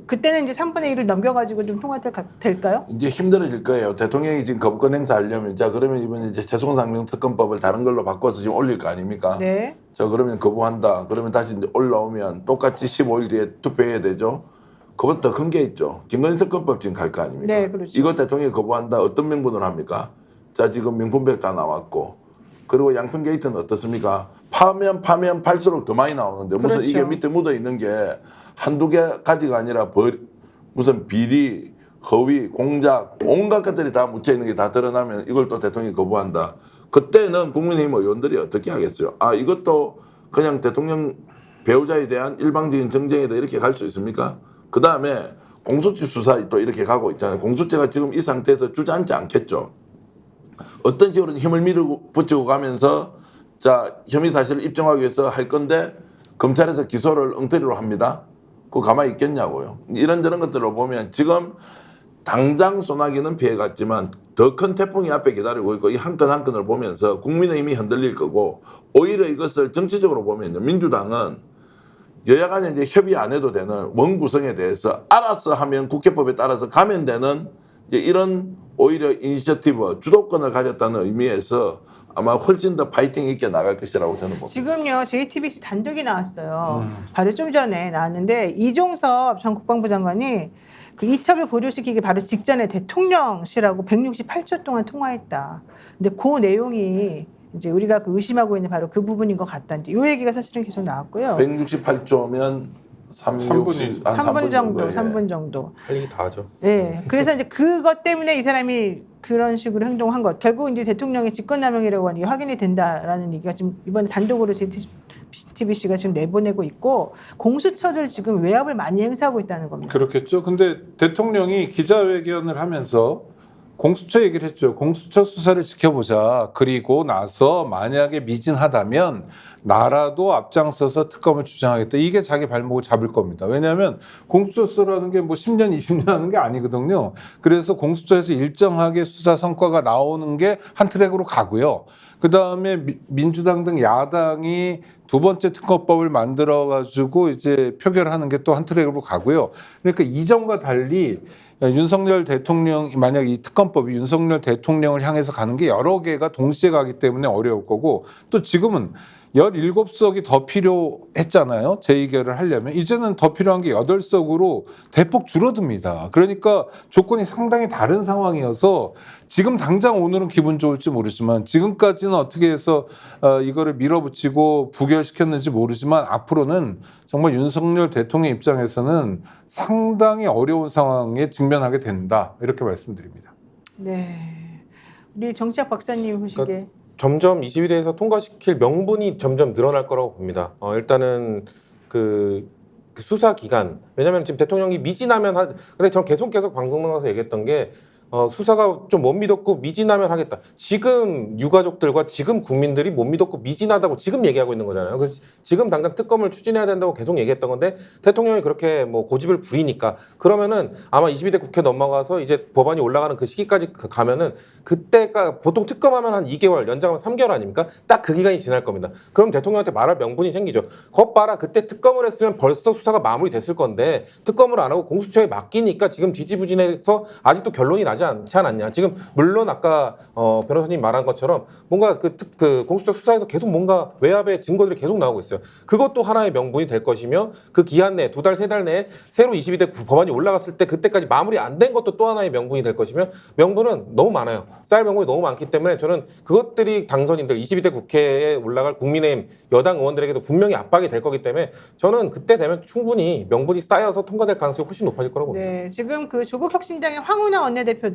그때는 이제 3분의 1을 넘겨가지고 좀 통과될까요? 이제 힘들어질 거예요. 대통령이 지금 거부권 행사하려면 자 그러면 이번에 이제 재송상명 특검법을 다른 걸로 바꿔서 지금 올릴 거 아닙니까? 네. 저 그러면 거부한다. 그러면 다시 이제 올라오면 똑같이 15일 뒤에 투표해야 되죠. 그것도 큰 게 있죠. 김건희 특검법 지금 갈 거 아닙니까? 네, 그렇죠. 이거 대통령이 거부한다. 어떤 명분으로 합니까? 자 지금 명품백 다 나왔고 그리고 양평 게이트는 어떻습니까? 파면 팔수록 더 많이 나오는데 무슨 그렇죠. 이게 밑에 묻어 있는 게 한두 가지가 아니라 무슨 비리, 허위, 공작 온갖 것들이 다 묻혀 있는 게 다 드러나면 이걸 또 대통령이 거부한다. 그때는 국민의힘 의원들이 어떻게 하겠어요? 이것도 그냥 대통령 배우자에 대한 일방적인 정쟁이다 이렇게 갈 수 있습니까? 그 다음에 공수처 수사 또 이렇게 가고 있잖아요. 공수처가 지금 이 상태에서 주저앉지 않겠죠. 어떤 식으로 힘을 밀어붙이고 가면서 자 혐의 사실을 입증하기 위해서 할 건데 검찰에서 기소를 엉터리로 합니다. 그거 가만히 있겠냐고요. 이런저런 것들을 보면 지금 당장 소나기는 피해갔지만 더 큰 태풍이 앞에 기다리고 있고 이 한 건 한 건을 보면서 국민의힘이 흔들릴 거고 오히려 이것을 정치적으로 보면 민주당은 여야 간에 이제 협의 안 해도 되는 원 구성에 대해서 알아서 하면 국회법에 따라서 가면 되는 이제 이런 오히려 이니셔티브 주도권을 가졌다는 의미에서 아마 훨씬 더 파이팅 있게 나갈 것이라고 저는 봅니다. 지금요 JTBC 단독이 나왔어요. 바로 좀 전에 나왔는데 이종섭 전 국방부 장관이 그 이첩을 보류시키기 바로 직전에 대통령실하고 168초 동안 통화했다. 근데 그 내용이 이제 우리가 그 의심하고 있는 바로 그 부분인 것 같다. 이제 이 얘기가 사실은 계속 나왔고요. 168조면 3분이 3분 정도, 예. 3분 정도. 할 얘기 다 하죠. 네, 그래서 이제 그것 때문에 이 사람이 그런 식으로 행동한 것. 결국 이제 대통령의 직권남용이라고 하는 게 확인이 된다라는 얘기가 지금 이번에 단독으로 JTBC가 지금 내보내고 있고 공수처를 지금 외압을 많이 행사하고 있다는 겁니다. 그렇겠죠. 근데 대통령이 기자회견을 하면서 공수처 얘기를 했죠. 공수처 수사를 지켜보자. 그리고 나서 만약에 미진하다면 나라도 앞장서서 특검을 주장하겠다. 이게 자기 발목을 잡을 겁니다. 왜냐하면 공수처 수사라는 게 뭐 10년, 20년 하는 게 아니거든요. 그래서 공수처에서 일정하게 수사 성과가 나오는 게 한 트랙으로 가고요. 그 다음에 민주당 등 야당이 두 번째 특검법을 만들어가지고 이제 표결하는 게 또 한 트랙으로 가고요. 그러니까 이전과 달리 윤석열 대통령 만약 이 특검법이 윤석열 대통령을 향해서 가는 게 여러 개가 동시에 가기 때문에 어려울 거고 또 지금은 17석이 더 필요했잖아요. 재의결을 하려면. 이제는 더 필요한 게 8석으로 대폭 줄어듭니다. 그러니까 조건이 상당히 다른 상황이어서 지금 당장 오늘은 기분 좋을지 모르지만 지금까지는 어떻게 해서 이거를 밀어붙이고 부결시켰는지 모르지만 앞으로는 정말 윤석열 대통령 입장에서는 상당히 어려운 상황에 직면하게 된다. 이렇게 말씀드립니다. 네. 우리 정치학 박사님 보시기에 점점 22대에서 통과시킬 명분이 점점 늘어날 거라고 봅니다. 일단은 그 수사 기간, 왜냐하면 지금 대통령이 미진하면 근데 전 계속 방송 나가서 얘기했던 게 수사가 좀 못 믿었고 미진하면 하겠다. 지금 유가족들과 지금 국민들이 못 믿었고 미진하다고 지금 얘기하고 있는 거잖아요. 그래서 지금 당장 특검을 추진해야 된다고 계속 얘기했던 건데 대통령이 그렇게 뭐 고집을 부리니까 그러면은 아마 22대 국회 넘어가서 이제 법안이 올라가는 그 시기까지 가면은 그때가 보통 특검하면 한 2개월, 연장하면 3개월 아닙니까? 딱 그 기간이 지날 겁니다. 그럼 대통령한테 말할 명분이 생기죠. 것 봐라, 그때 특검을 했으면 벌써 수사가 마무리됐을 건데 특검을 안 하고 공수처에 맡기니까 지금 지지부진해서 아직도 결론이 나지 않지 않았냐. 지금 물론 아까 변호사님 말한 것처럼 뭔가 그 공수처 수사에서 계속 뭔가 외압의 증거들이 계속 나오고 있어요. 그것도 하나의 명분이 될 것이며 그 기한 내에 2달, 3달 내에 새로 22대 법안이 올라갔을 때 그때까지 마무리 안 된 것도 또 하나의 명분이 될 것이며 명분은 너무 많아요. 쌓일 명분이 너무 많기 때문에 저는 그것들이 당선인들 22대 국회에 올라갈 국민의힘 여당 의원들에게도 분명히 압박이 될 거기 때문에 저는 그때 되면 충분히 명분이 쌓여서 통과될 가능성이 훨씬 높아질 거라고 봅니다. 네, 지금 그 조국혁신당의 황운하 원내대표도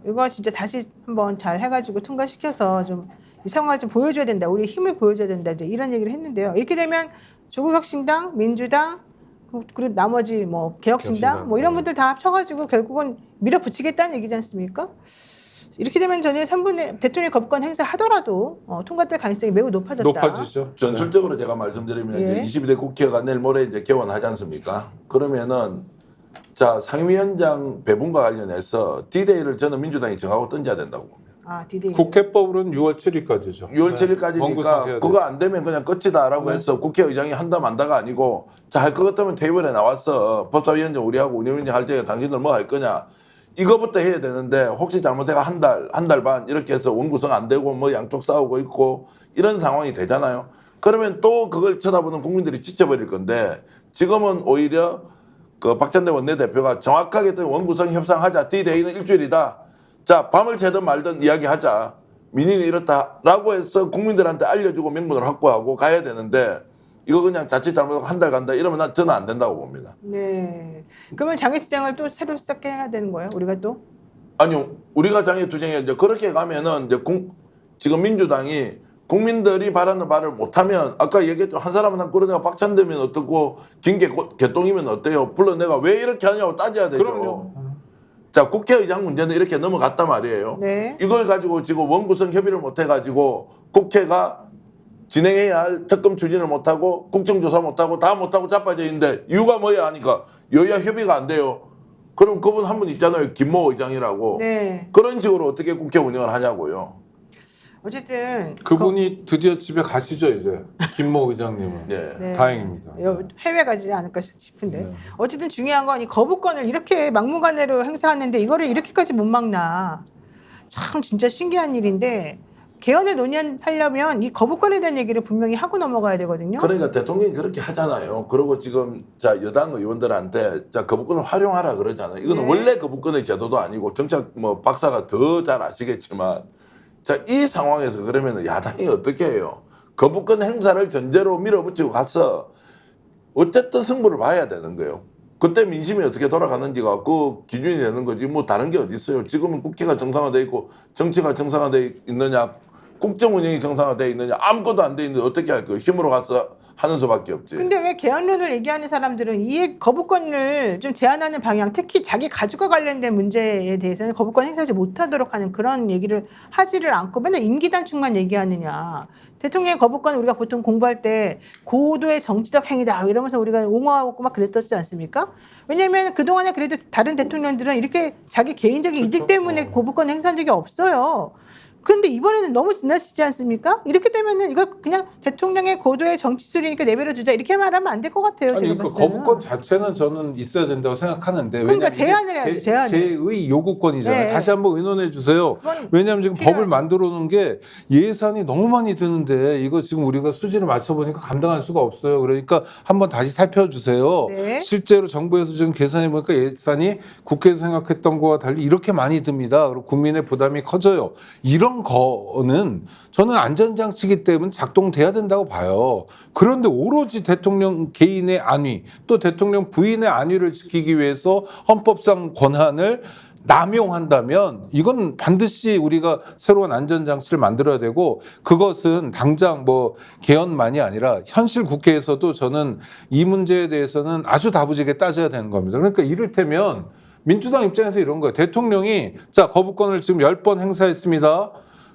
이거 진짜 다시 한번 잘 해가지고 통과시켜서 좀 이 상황을 좀 보여줘야 된다. 우리 힘을 보여줘야 된다. 이제 이런 얘기를 했는데요. 이렇게 되면 조국혁신당, 민주당, 그리고 나머지 뭐 개혁신당, 뭐 이런 분들 다 합쳐가지고 결국은 밀어붙이겠다는 얘기지 않습니까? 이렇게 되면 저는 3분의 대통령 거부권 행사하더라도 통과될 가능성이 매우 높아졌다. 높아지죠. 전술적으로 제가 말씀드리면 예. 이제 22대 국회가 내일 모레 이제 개원하지 않습니까? 그러면은 자 상임위원장 배분과 관련해서 D-Day를 저는 민주당이 정하고 던져야 된다고 봅니다. 아, 디데이. 국회법으로는 6월 7일까지죠. 6월 7일까지니까 그거 안 되면 그냥 끝이다라고 해서 국회의장이 한다 만다가 아니고 자 할 것 같으면 테이블에 나와서 법사위원장 우리하고 운영위원장 할 때 당신들 뭐 할 거냐 이거부터 해야 되는데 혹시 잘못해가 한 달 반 이렇게 해서 원구성 안 되고 뭐 양쪽 싸우고 있고 이런 상황이 되잖아요. 그러면 또 그걸 쳐다보는 국민들이 지쳐버릴 건데 지금은 오히려 그 박찬대 원내대표가 정확하게 원구성 협상하자. D-Day는 일주일이다. 자, 밤을 새든 말든 이야기하자. 민의는 이렇다라고 해서 국민들한테 알려주고 명분을 확보하고 가야 되는데 이거 그냥 자칫 잘못하고 한 달 간다 이러면 저는 안 된다고 봅니다. 네. 그러면 장애투쟁을 또 새로 시작해야 되는 거예요? 우리가 또? 아니요. 우리가 장애투쟁에 이제 그렇게 가면은 이제 지금 민주당이 국민들이 바라는 말을 못하면 아까 얘기했죠. 한 사람은 한 끌어내가 박찬대면 어떻고 김개똥이면 어때요? 물론 내가 왜 이렇게 하냐고 따져야 되죠. 그럼요. 자, 국회의장 문제는 이렇게 넘어갔단 말이에요. 네. 이걸 가지고 지금 원구성 협의를 못 해가지고 국회가 진행해야 할 특검 추진을 못하고 국정조사 못하고 다 못하고 자빠져 있는데 이유가 뭐야 하니까 여야 협의가 안 돼요. 그럼 그분 한 분 있잖아요. 김모 의장이라고. 네. 그런 식으로 어떻게 국회 운영을 하냐고요. 어쨌든 그분이 드디어 집에 가시죠 이제 김모 의장님은. 네. 네. 다행입니다. 해외 가지 않을까 싶은데 네. 어쨌든 중요한 건 이 거부권을 이렇게 막무가내로 행사하는데 이거를 이렇게까지 못 막나 참 진짜 신기한 일인데 개헌을 논의하려면 이 거부권에 대한 얘기를 분명히 하고 넘어가야 되거든요. 그러니까 대통령이 그렇게 하잖아요. 그리고 지금 자 여당 의원들한테 자 거부권을 활용하라 그러잖아요. 이거는 네. 원래 거부권의 제도도 아니고 정작 뭐 박사가 더 잘 아시겠지만 자 이 상황에서 그러면 야당이 어떻게 해요? 거부권 행사를 전제로 밀어붙이고 가서 어쨌든 승부를 봐야 되는 거예요. 그때 민심이 어떻게 돌아가는지가 그 기준이 되는 거지 뭐 다른 게 어디 있어요. 지금은 국회가 정상화돼 있고 정치가 정상화돼 있느냐 국정 운영이 정상화돼 있느냐 아무것도 안 돼 있는데 어떻게 할 거예요. 힘으로 가서 하는 수밖에 없지. 근데 왜 개헌론을 얘기하는 사람들은 이 거부권을 좀 제한하는 방향, 특히 자기 가족과 관련된 문제에 대해서는 거부권 행사하지 못하도록 하는 그런 얘기를 하지를 않고 맨날 임기 단축만 얘기하느냐. 대통령의 거부권 우리가 보통 공부할 때 고도의 정치적 행위다 이러면서 우리가 옹호하고 막 그랬었지 않습니까? 왜냐하면 그동안에 그래도 다른 대통령들은 이렇게 자기 개인적인 이득 때문에 거부권 행사한 적이 없어요. 그런데 이번에는 너무 지나치지 않습니까? 이렇게 되면은 이걸 그냥 대통령의 고도의 정치 수리니까 내버려 두자 이렇게 말하면 안 될 것 같아요. 아니 제가 그 봤을 때는. 거부권 자체는 저는 있어야 된다고 생각하는데 그러니까 왜냐하면 이게 제안을 해야죠, 제안을. 제의 요구권이잖아요. 네. 다시 한번 의논해 주세요. 그건 왜냐하면 지금 필요하죠. 법을 만들어 놓은 게 예산이 너무 많이 드는데 이거 지금 우리가 수준을 맞춰보니까 감당할 수가 없어요. 그러니까 한번 다시 살펴주세요. 네. 실제로 정부에서 지금 계산해 보니까 예산이 국회에서 생각했던 거와 달리 이렇게 많이 듭니다. 그리고 국민의 부담이 커져요. 이런 거는 저는 안전장치이기 때문에 작동돼야 된다고 봐요. 그런데 오로지 대통령 개인의 안위 또 대통령 부인의 안위를 지키기 위해서 헌법상 권한을 남용한다면 이건 반드시 우리가 새로운 안전장치를 만들어야 되고 그것은 당장 뭐 개헌만이 아니라 현실 국회에서도 저는 이 문제에 대해서는 아주 다부지게 따져야 되는 겁니다. 그러니까 이를테면 민주당 입장에서 이런 거예요. 대통령이 자 거부권을 지금 10번 행사했습니다.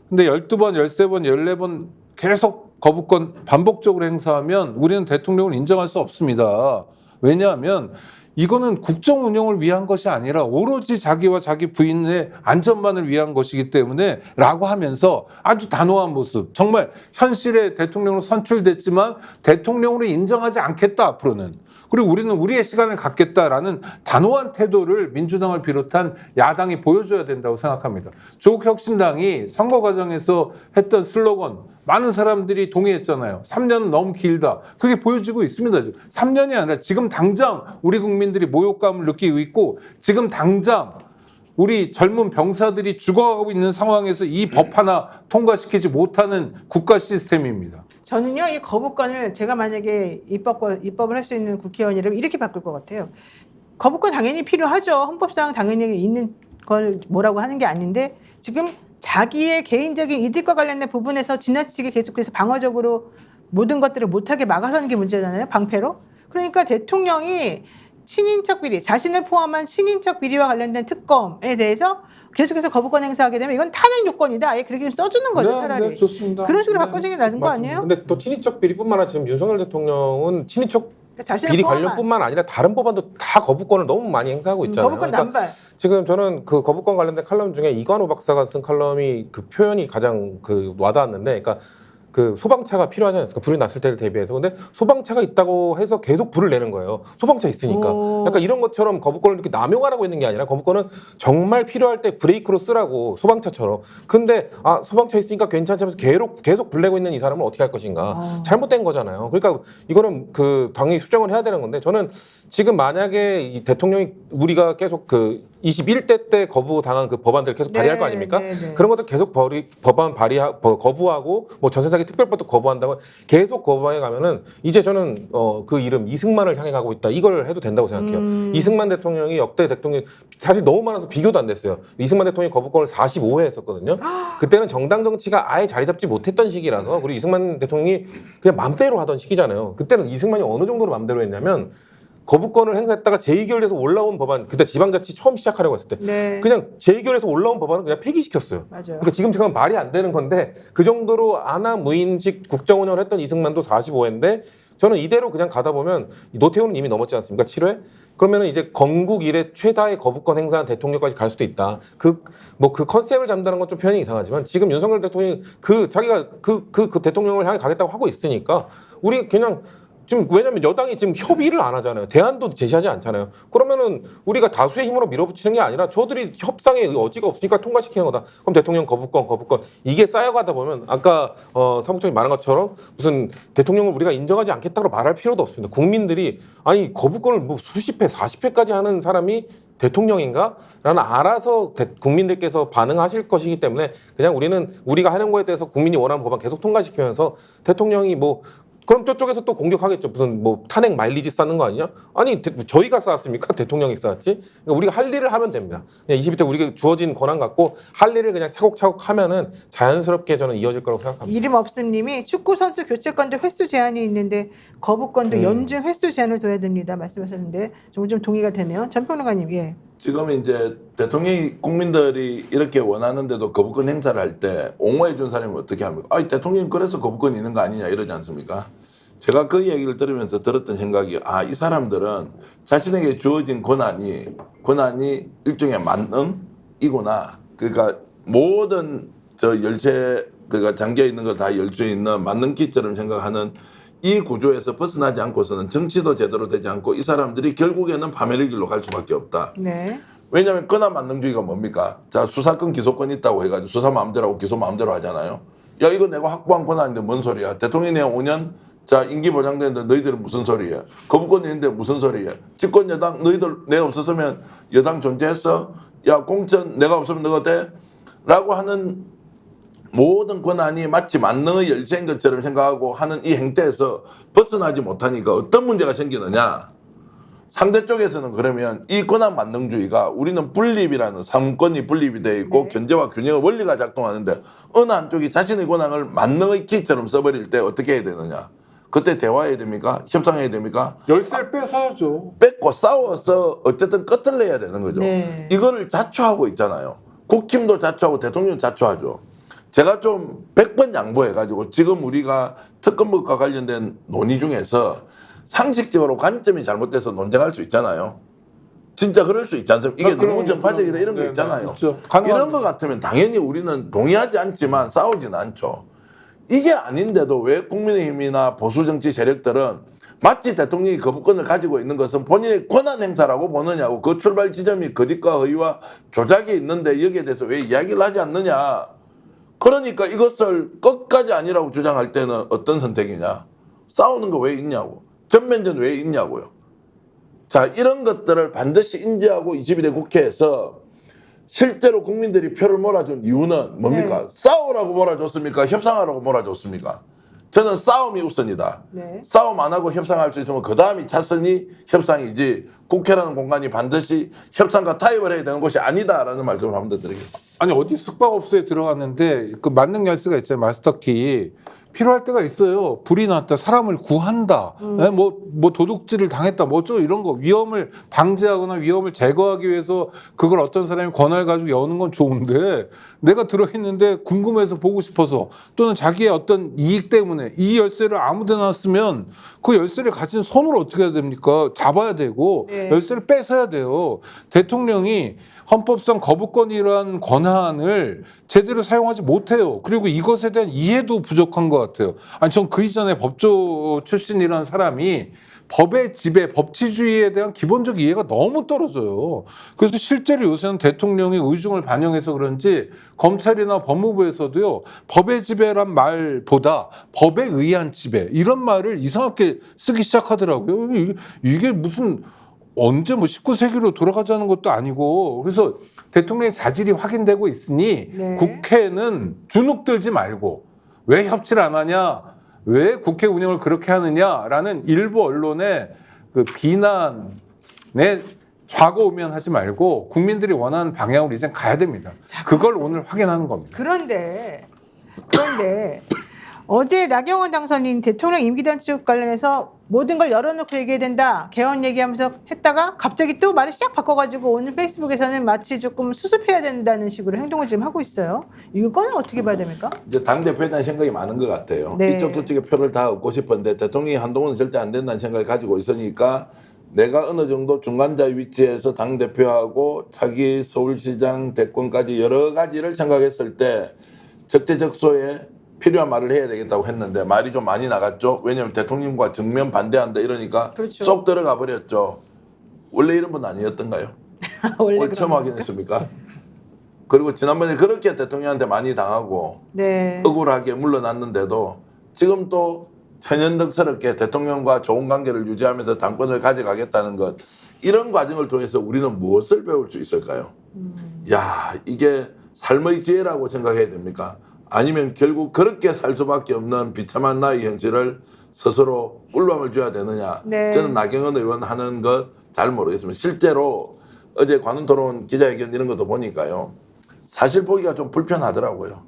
근데 12번, 13번, 14번 계속 거부권 반복적으로 행사하면 우리는 대통령을 인정할 수 없습니다. 왜냐하면 이거는 국정 운영을 위한 것이 아니라 오로지 자기와 자기 부인의 안전만을 위한 것이기 때문에 라고 하면서 아주 단호한 모습 정말 현실에 대통령으로 선출됐지만 대통령으로 인정하지 않겠다 앞으로는 그리고 우리는 우리의 시간을 갖겠다라는 단호한 태도를 민주당을 비롯한 야당이 보여줘야 된다고 생각합니다. 조국 혁신당이 선거 과정에서 했던 슬로건 많은 사람들이 동의했잖아요. 3년은 너무 길다. 그게 보여지고 있습니다. 3년이 아니라 지금 당장 우리 국민들이 모욕감을 느끼고 있고 지금 당장 우리 젊은 병사들이 죽어가고 있는 상황에서 이 법 하나 통과시키지 못하는 국가 시스템입니다. 저는요 이 거부권을 제가 만약에 입법을 할 수 있는 국회의원이라면 이렇게 바꿀 것 같아요. 거부권 당연히 필요하죠. 헌법상 당연히 있는 걸 뭐라고 하는 게 아닌데 지금 자기의 개인적인 이득과 관련된 부분에서 지나치게 계속해서 방어적으로 모든 것들을 못하게 막아서는 게 문제잖아요. 방패로. 그러니까 대통령이 친인척 비리, 자신을 포함한 친인척 비리와 관련된 특검에 대해서 계속해서 거부권 행사하게 되면 이건 탄핵 요건이다. 아예 그렇게 좀 써주는 거죠, 차라리. 네, 좋습니다. 그런 식으로 네. 바꿔주는 게 나은 거 아니에요? 근데 또 친인척 비리뿐만 아니라 지금 윤석열 대통령은 친인척 자신을 비리 포함한 관련뿐만 아니라 다른 법안도 다 거부권을 너무 많이 행사하고 있잖아요. 거부권 그러니까 남발. 지금 저는 그 거부권 관련된 칼럼 중에 이관우 박사가 쓴 칼럼이 그 표현이 가장 그 와닿았는데, 그러니까 그 소방차가 필요하지 않습니까? 불이 났을 때를 대비해서. 근데 소방차가 있다고 해서 계속 불을 내는 거예요. 소방차 있으니까. 오. 약간 이런 것처럼 거부권을 이렇게 남용하라고 있는 게 아니라 거부권은 정말 필요할 때 브레이크로 쓰라고 소방차처럼. 근데 아 소방차 있으니까 괜찮지 하면서 계속 불 내고 있는 이 사람은 어떻게 할 것인가. 잘못된 거잖아요. 그러니까 이거는 그 당연히 수정을 해야 되는 건데 저는 지금 만약에 이 대통령이 우리가 계속 그 21대 때 거부당한 그 법안들 계속 발의할 거 아닙니까? 네. 그런 것들 계속 법안 거부하고 뭐 전세사기 특별법도 거부한다고 계속 거부해 가면은 이제 저는 그 이름 이승만을 향해 가고 있다 이걸 해도 된다고 생각해요. 이승만 대통령이 역대 대통령 사실 너무 많아서 비교도 안 됐어요. 이승만 대통령이 거부권을 45회 했었거든요. 그때는 정당 정치가 아예 자리 잡지 못했던 시기라서 그리고 이승만 대통령이 그냥 맘대로 하던 시기잖아요. 그때는 이승만이 어느 정도로 맘대로 했냐면 거부권을 행사했다가 재의결돼서 올라온 법안 그때 지방자치 처음 시작하려고 했을 때 네. 그냥 재의결해서 올라온 법안은 그냥 폐기시켰어요. 맞아요. 그러니까 지금 제가 말이 안 되는 건데 그 정도로 아나무인식 국정운영을 했던 이승만도 45회인데 저는 이대로 그냥 가다 보면 노태우는 이미 넘었지 않습니까? 7회? 그러면은 이제 건국 이래 최다의 거부권 행사한 대통령까지 갈 수도 있다. 그 컨셉을 잡는다는 건 좀 표현이 이상하지만 지금 윤석열 대통령이 자기가 그 대통령을 향해 가겠다고 하고 있으니까 우리 그냥 지금 왜냐면 여당이 지금 협의를 안 하잖아요. 대안도 제시하지 않잖아요. 그러면은 우리가 다수의 힘으로 밀어붙이는 게 아니라 저들이 협상에 여지가 없으니까 통과시키는 거다. 그럼 대통령 거부권 이게 쌓여가다 보면 아까 사무총이 말한 것처럼 무슨 대통령을 우리가 인정하지 않겠다고 말할 필요도 없습니다. 국민들이 아니 거부권을 뭐 수십 회, 40회까지 하는 사람이 대통령인가? 라는 알아서 국민들께서 반응하실 것이기 때문에 그냥 우리가 하는 거에 대해서 국민이 원하는 법안 계속 통과시키면서 대통령이 그럼 저쪽에서 또 공격하겠죠. 무슨 탄핵 마일리지 쌓는 거 아니냐? 아니 저희가 쌓았습니까? 대통령이 쌓았지. 그러니까 우리가 할 일을 하면 됩니다. 그냥 22대 우리가 주어진 권한 갖고 할 일을 그냥 차곡차곡 하면은 자연스럽게 저는 이어질 거라고 생각합니다. 이름 없음님이 축구 선수 교체권도 횟수 제한이 있는데 거부권도 연중 횟수 제한을 둬야 됩니다. 말씀하셨는데 좀 동의가 되네요. 전평론가님, 예. 지금 이제 대통령이 국민들이 이렇게 원하는데도 거부권 행사를 할 때 옹호해 준 사람이 어떻게 합니까? 아, 대통령이 그래서 거부권이 있는 거 아니냐 이러지 않습니까? 제가 그 얘기를 들으면서 들었던 생각이 이 사람들은 자신에게 주어진 권한이 일종의 만능이구나. 그러니까 모든 저 열쇠 그가 잠겨 있는 걸 다 열 수 있는 맞는 키처럼 생각하는 이 구조에서 벗어나지 않고서는 정치도 제대로 되지 않고 이 사람들이 결국에는 파멸의 길로 갈 수밖에 없다. 네. 왜냐하면 권한 만능주의가 뭡니까? 자, 수사권 기소권 있다고 해가지고 수사 마음대로 하고 기소 마음대로 하잖아요. 야, 이거 내가 확보한 권한인데 뭔 소리야? 대통령이 내가 5년 자 임기 보장되는데 너희들은 무슨 소리야? 거부권이 있는데 무슨 소리야? 집권 여당 너희들 내가 없었으면 여당 존재했어? 야, 공천 내가 없으면 너가 돼? 라고 하는 모든 권한이 마치 만능의 열쇠인 것처럼 생각하고 하는 이 행태에서 벗어나지 못하니까 어떤 문제가 생기느냐? 상대 쪽에서는 그러면 이 권한 만능주의가 우리는 분립이라는 삼권이 분립이 되어 있고 네. 견제와 균형의 원리가 작동하는데 어느 한쪽이 자신의 권한을 만능의 키처럼 써버릴 때 어떻게 해야 되느냐? 그때 대화해야 됩니까? 협상해야 됩니까? 열쇠를 뺏어야죠. 뺏고 싸워서 어쨌든 끝을 내야 되는 거죠. 네. 이거를 자초하고 있잖아요. 국힘도 자초하고 대통령도 자초하죠. 제가 좀 100번 양보해가지고 지금 우리가 특검법과 관련된 논의 중에서 상식적으로 관점이 잘못돼서 논쟁할 수 있잖아요. 진짜 그럴 수 있지 않습니까? 이게 그럼, 너무 정파적이다 그럼. 이런 거 네, 있잖아요. 네, 있죠. 가능합니다. 이런 거 같으면 당연히 우리는 동의하지 않지만 싸우진 않죠. 이게 아닌데도 왜 국민의힘이나 보수정치 세력들은 마치 대통령이 거부권을 가지고 있는 것은 본인의 권한 행사라고 보느냐고 그 출발 지점이 거짓과 허위와 조작이 있는데 여기에 대해서 왜 이야기를 하지 않느냐. 그러니까 이것을 끝까지 아니라고 주장할 때는 어떤 선택이냐. 싸우는 거 왜 있냐고. 전면전 왜 있냐고요. 자, 이런 것들을 반드시 인지하고 22대 국회에서 실제로 국민들이 표를 몰아준 이유는 뭡니까? 네. 싸우라고 몰아줬습니까? 협상하라고 몰아줬습니까? 저는 싸움이 우선이다. 네. 싸움 안 하고 협상할 수 있으면 그 다음이 차선이 협상이지 국회라는 공간이 반드시 협상과 타협을 해야 되는 곳이 아니다라는 말씀을 한 번 더 드리겠습니다. 아니 어디 숙박업소에 들어갔는데 그 만능 열쇠가 있잖아요. 마스터키. 필요할 때가 있어요. 불이 났다, 사람을 구한다, 네, 뭐 도둑질을 당했다, 뭐 어쩌고 이런 거 위험을 방지하거나 위험을 제거하기 위해서 그걸 어떤 사람이 권한을 가지고 여는 건 좋은데 내가 들어있는데 궁금해서 보고 싶어서 또는 자기의 어떤 이익 때문에 이 열쇠를 아무데나 쓰면 그 열쇠를 가진 손으로 어떻게 해야 됩니까? 잡아야 되고 네. 열쇠를 뺏어야 돼요. 대통령이 헌법상 거부권이라는 권한을 제대로 사용하지 못해요. 그리고 이것에 대한 이해도 부족한 것 같아요. 아니, 전 그 이전에 법조 출신이라는 사람이 법의 지배, 법치주의에 대한 기본적 이해가 너무 떨어져요. 그래서 실제로 요새는 대통령이 의중을 반영해서 그런지 검찰이나 법무부에서도요, 법의 지배란 말보다 법에 의한 지배, 이런 말을 이상하게 쓰기 시작하더라고요. 이게 무슨 언제 뭐 19세기로 돌아가자는 것도 아니고 그래서 대통령의 자질이 확인되고 있으니 네. 국회는 주눅들지 말고 왜 협치를 안 하냐 왜 국회 운영을 그렇게 하느냐라는 일부 언론의 그 비난에 좌고우면하지 말고 국민들이 원하는 방향으로 이제 가야 됩니다. 그걸 오늘 확인하는 겁니다. 그런데 어제 나경원 당선인 대통령 임기 단축 관련해서 모든 걸 열어놓고 얘기해야 된다. 개헌 얘기하면서 했다가 갑자기 또 말을 싹 바꿔가지고 오늘 페이스북에서는 마치 조금 수습해야 된다는 식으로 행동을 지금 하고 있어요. 이거는 어떻게 봐야 됩니까? 이제 당대표에 대한 생각이 많은 것 같아요. 네. 이쪽 저쪽에 표를 다 얻고 싶은데 대통령이 한동훈은 절대 안 된다는 생각을 가지고 있으니까 내가 어느 정도 중간자 위치에서 당대표하고 차기 서울시장 대권까지 여러 가지를 생각했을 때 적재적소에 필요한 말을 해야 되겠다고 했는데 말이 좀 많이 나갔죠. 왜냐하면 대통령과 정면 반대한다 이러니까 그렇죠. 쏙 들어가 버렸죠. 원래 이런 분 아니었던가요? 원래 오늘 처음 그런 겁니까? 확인했습니까? 그리고 지난번에 그렇게 대통령한테 많이 당하고 네. 억울하게 물러났는데도 지금 또 천연덕스럽게 대통령과 좋은 관계를 유지하면서 당권을 가져가겠다는 것 이런 과정을 통해서 우리는 무엇을 배울 수 있을까요? 야, 이게 삶의 지혜라고 생각해야 됩니까? 아니면 결국 그렇게 살 수밖에 없는 비참한 나의 현실을 스스로 꿀밤을 줘야 되느냐. 네. 저는 나경원 의원 하는 것 잘 모르겠습니다. 실제로 어제 관훈토론 기자회견 이런 것도 보니까요. 사실 보기가 좀 불편하더라고요.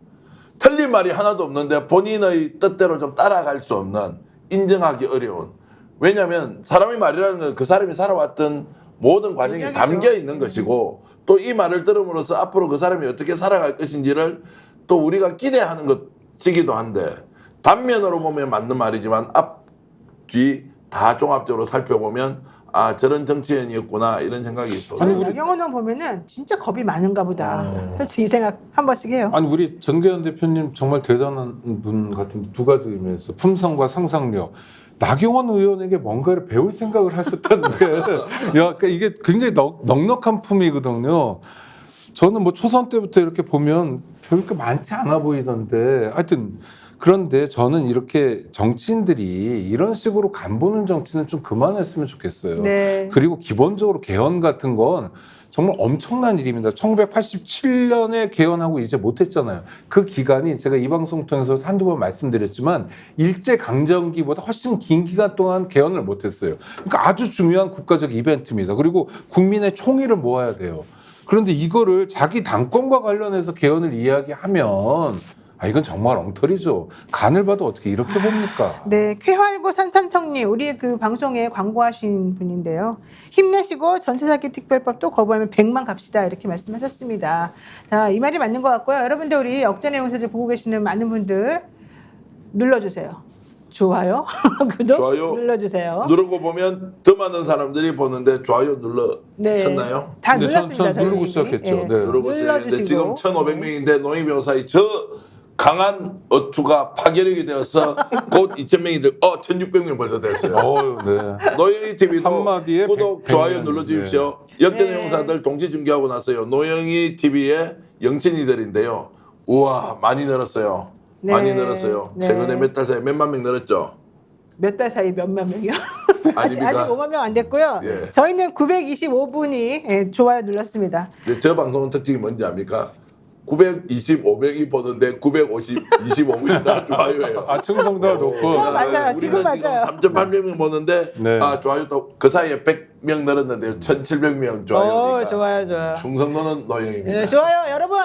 틀린 말이 하나도 없는데 본인의 뜻대로 좀 따라갈 수 없는 인정하기 어려운. 왜냐하면 사람의 말이라는 건 그 사람이 살아왔던 모든 과정이 인정이죠. 담겨 있는 것이고 또 이 말을 들음으로써 앞으로 그 사람이 어떻게 살아갈 것인지를 또 우리가 기대하는 것이기도 한데 단면으로 보면 맞는 말이지만 앞, 뒤 다 종합적으로 살펴보면 아 저런 정치인이었구나 이런 생각이 또 아니, 저는 우리- 나경원 의원 보면은 진짜 겁이 많은가 보다. 솔직히 이 생각 한 번씩 해요. 아니 우리 전계현 대표님 정말 대단한 분 같은 두 가지 의미에서 품성과 상상력. 나경원 의원에게 뭔가를 배울 생각을 하셨다는 게, 야, 그러니까 이게 굉장히 넉넉한 품이거든요. 저는 뭐 초선 때부터 이렇게 보면 별게 많지 않아 보이던데, 하여튼 그런데 저는 이렇게 정치인들이 이런 식으로 간보는 정치는 좀 그만했으면 좋겠어요. 네. 그리고 기본적으로 개헌 같은 건 정말 엄청난 일입니다. 1987년에 개헌하고 이제 못했잖아요. 그 기간이 제가 이 방송 통해서 한두 번 말씀드렸지만 일제강점기보다 훨씬 긴 기간 동안 개헌을 못했어요. 그러니까 아주 중요한 국가적 이벤트입니다. 그리고 국민의 총의를 모아야 돼요. 그런데 이거를 자기 당권과 관련해서 개헌을 이야기하면 이건 정말 엉터리죠. 간을 봐도 어떻게 이렇게 봅니까? 네, 쾌활고 산삼청님, 우리 그 방송에 광고하신 분인데요. 힘내시고 전세사기 특별법도 거부하면 100만 갑시다 이렇게 말씀하셨습니다. 자, 이 말이 맞는 것 같고요. 여러분들 우리 역전의 용사들 보고 계시는 많은 분들 눌러주세요. 좋아요, 구독 좋아요. 눌러주세요. 누르고 보면 더 많은 사람들이 보는데 좋아요 눌렀나요? 다 네, 눌렀습니다. 전 누르고 저희. 시작했죠. 예. 네. 누르고 시작했는데 눌러주시고. 지금 1,500명인데 노희 변호사의 저 강한 어투가 파괴력이 되어서 곧 2,000명이 될 1,600명 벌써 됐어요. 네. 노영희 TV도 한마디에 구독, 100 좋아요 명. 눌러주십시오. 역전의 네. 용사들 동시 중계하고 났어요. 노영희 TV의 영친이들인데요. 우와 많이 늘었어요. 네. 많이 늘었어요. 네. 최근에 몇 달 사이에 몇만 명 늘었죠. 몇 달 사이 몇만 명이요? 아직 아닙니다. 5만 명 안 됐고요. 예. 저희는 925분이 좋아요 눌렀습니다. 근데 저 방송은 특징이 뭔지 압니까? 925명이 보는데 925명이 다 좋아요예요. 충성도가 높고. 맞아요. 지금 우리는 맞아요. 3.8명 보는데 네. 좋아요 또 그 사이에 100명 늘었는데요. 1,700명 좋아요니까. 좋아요. 충성도는 노영입니다. 네, 좋아요, 여러분.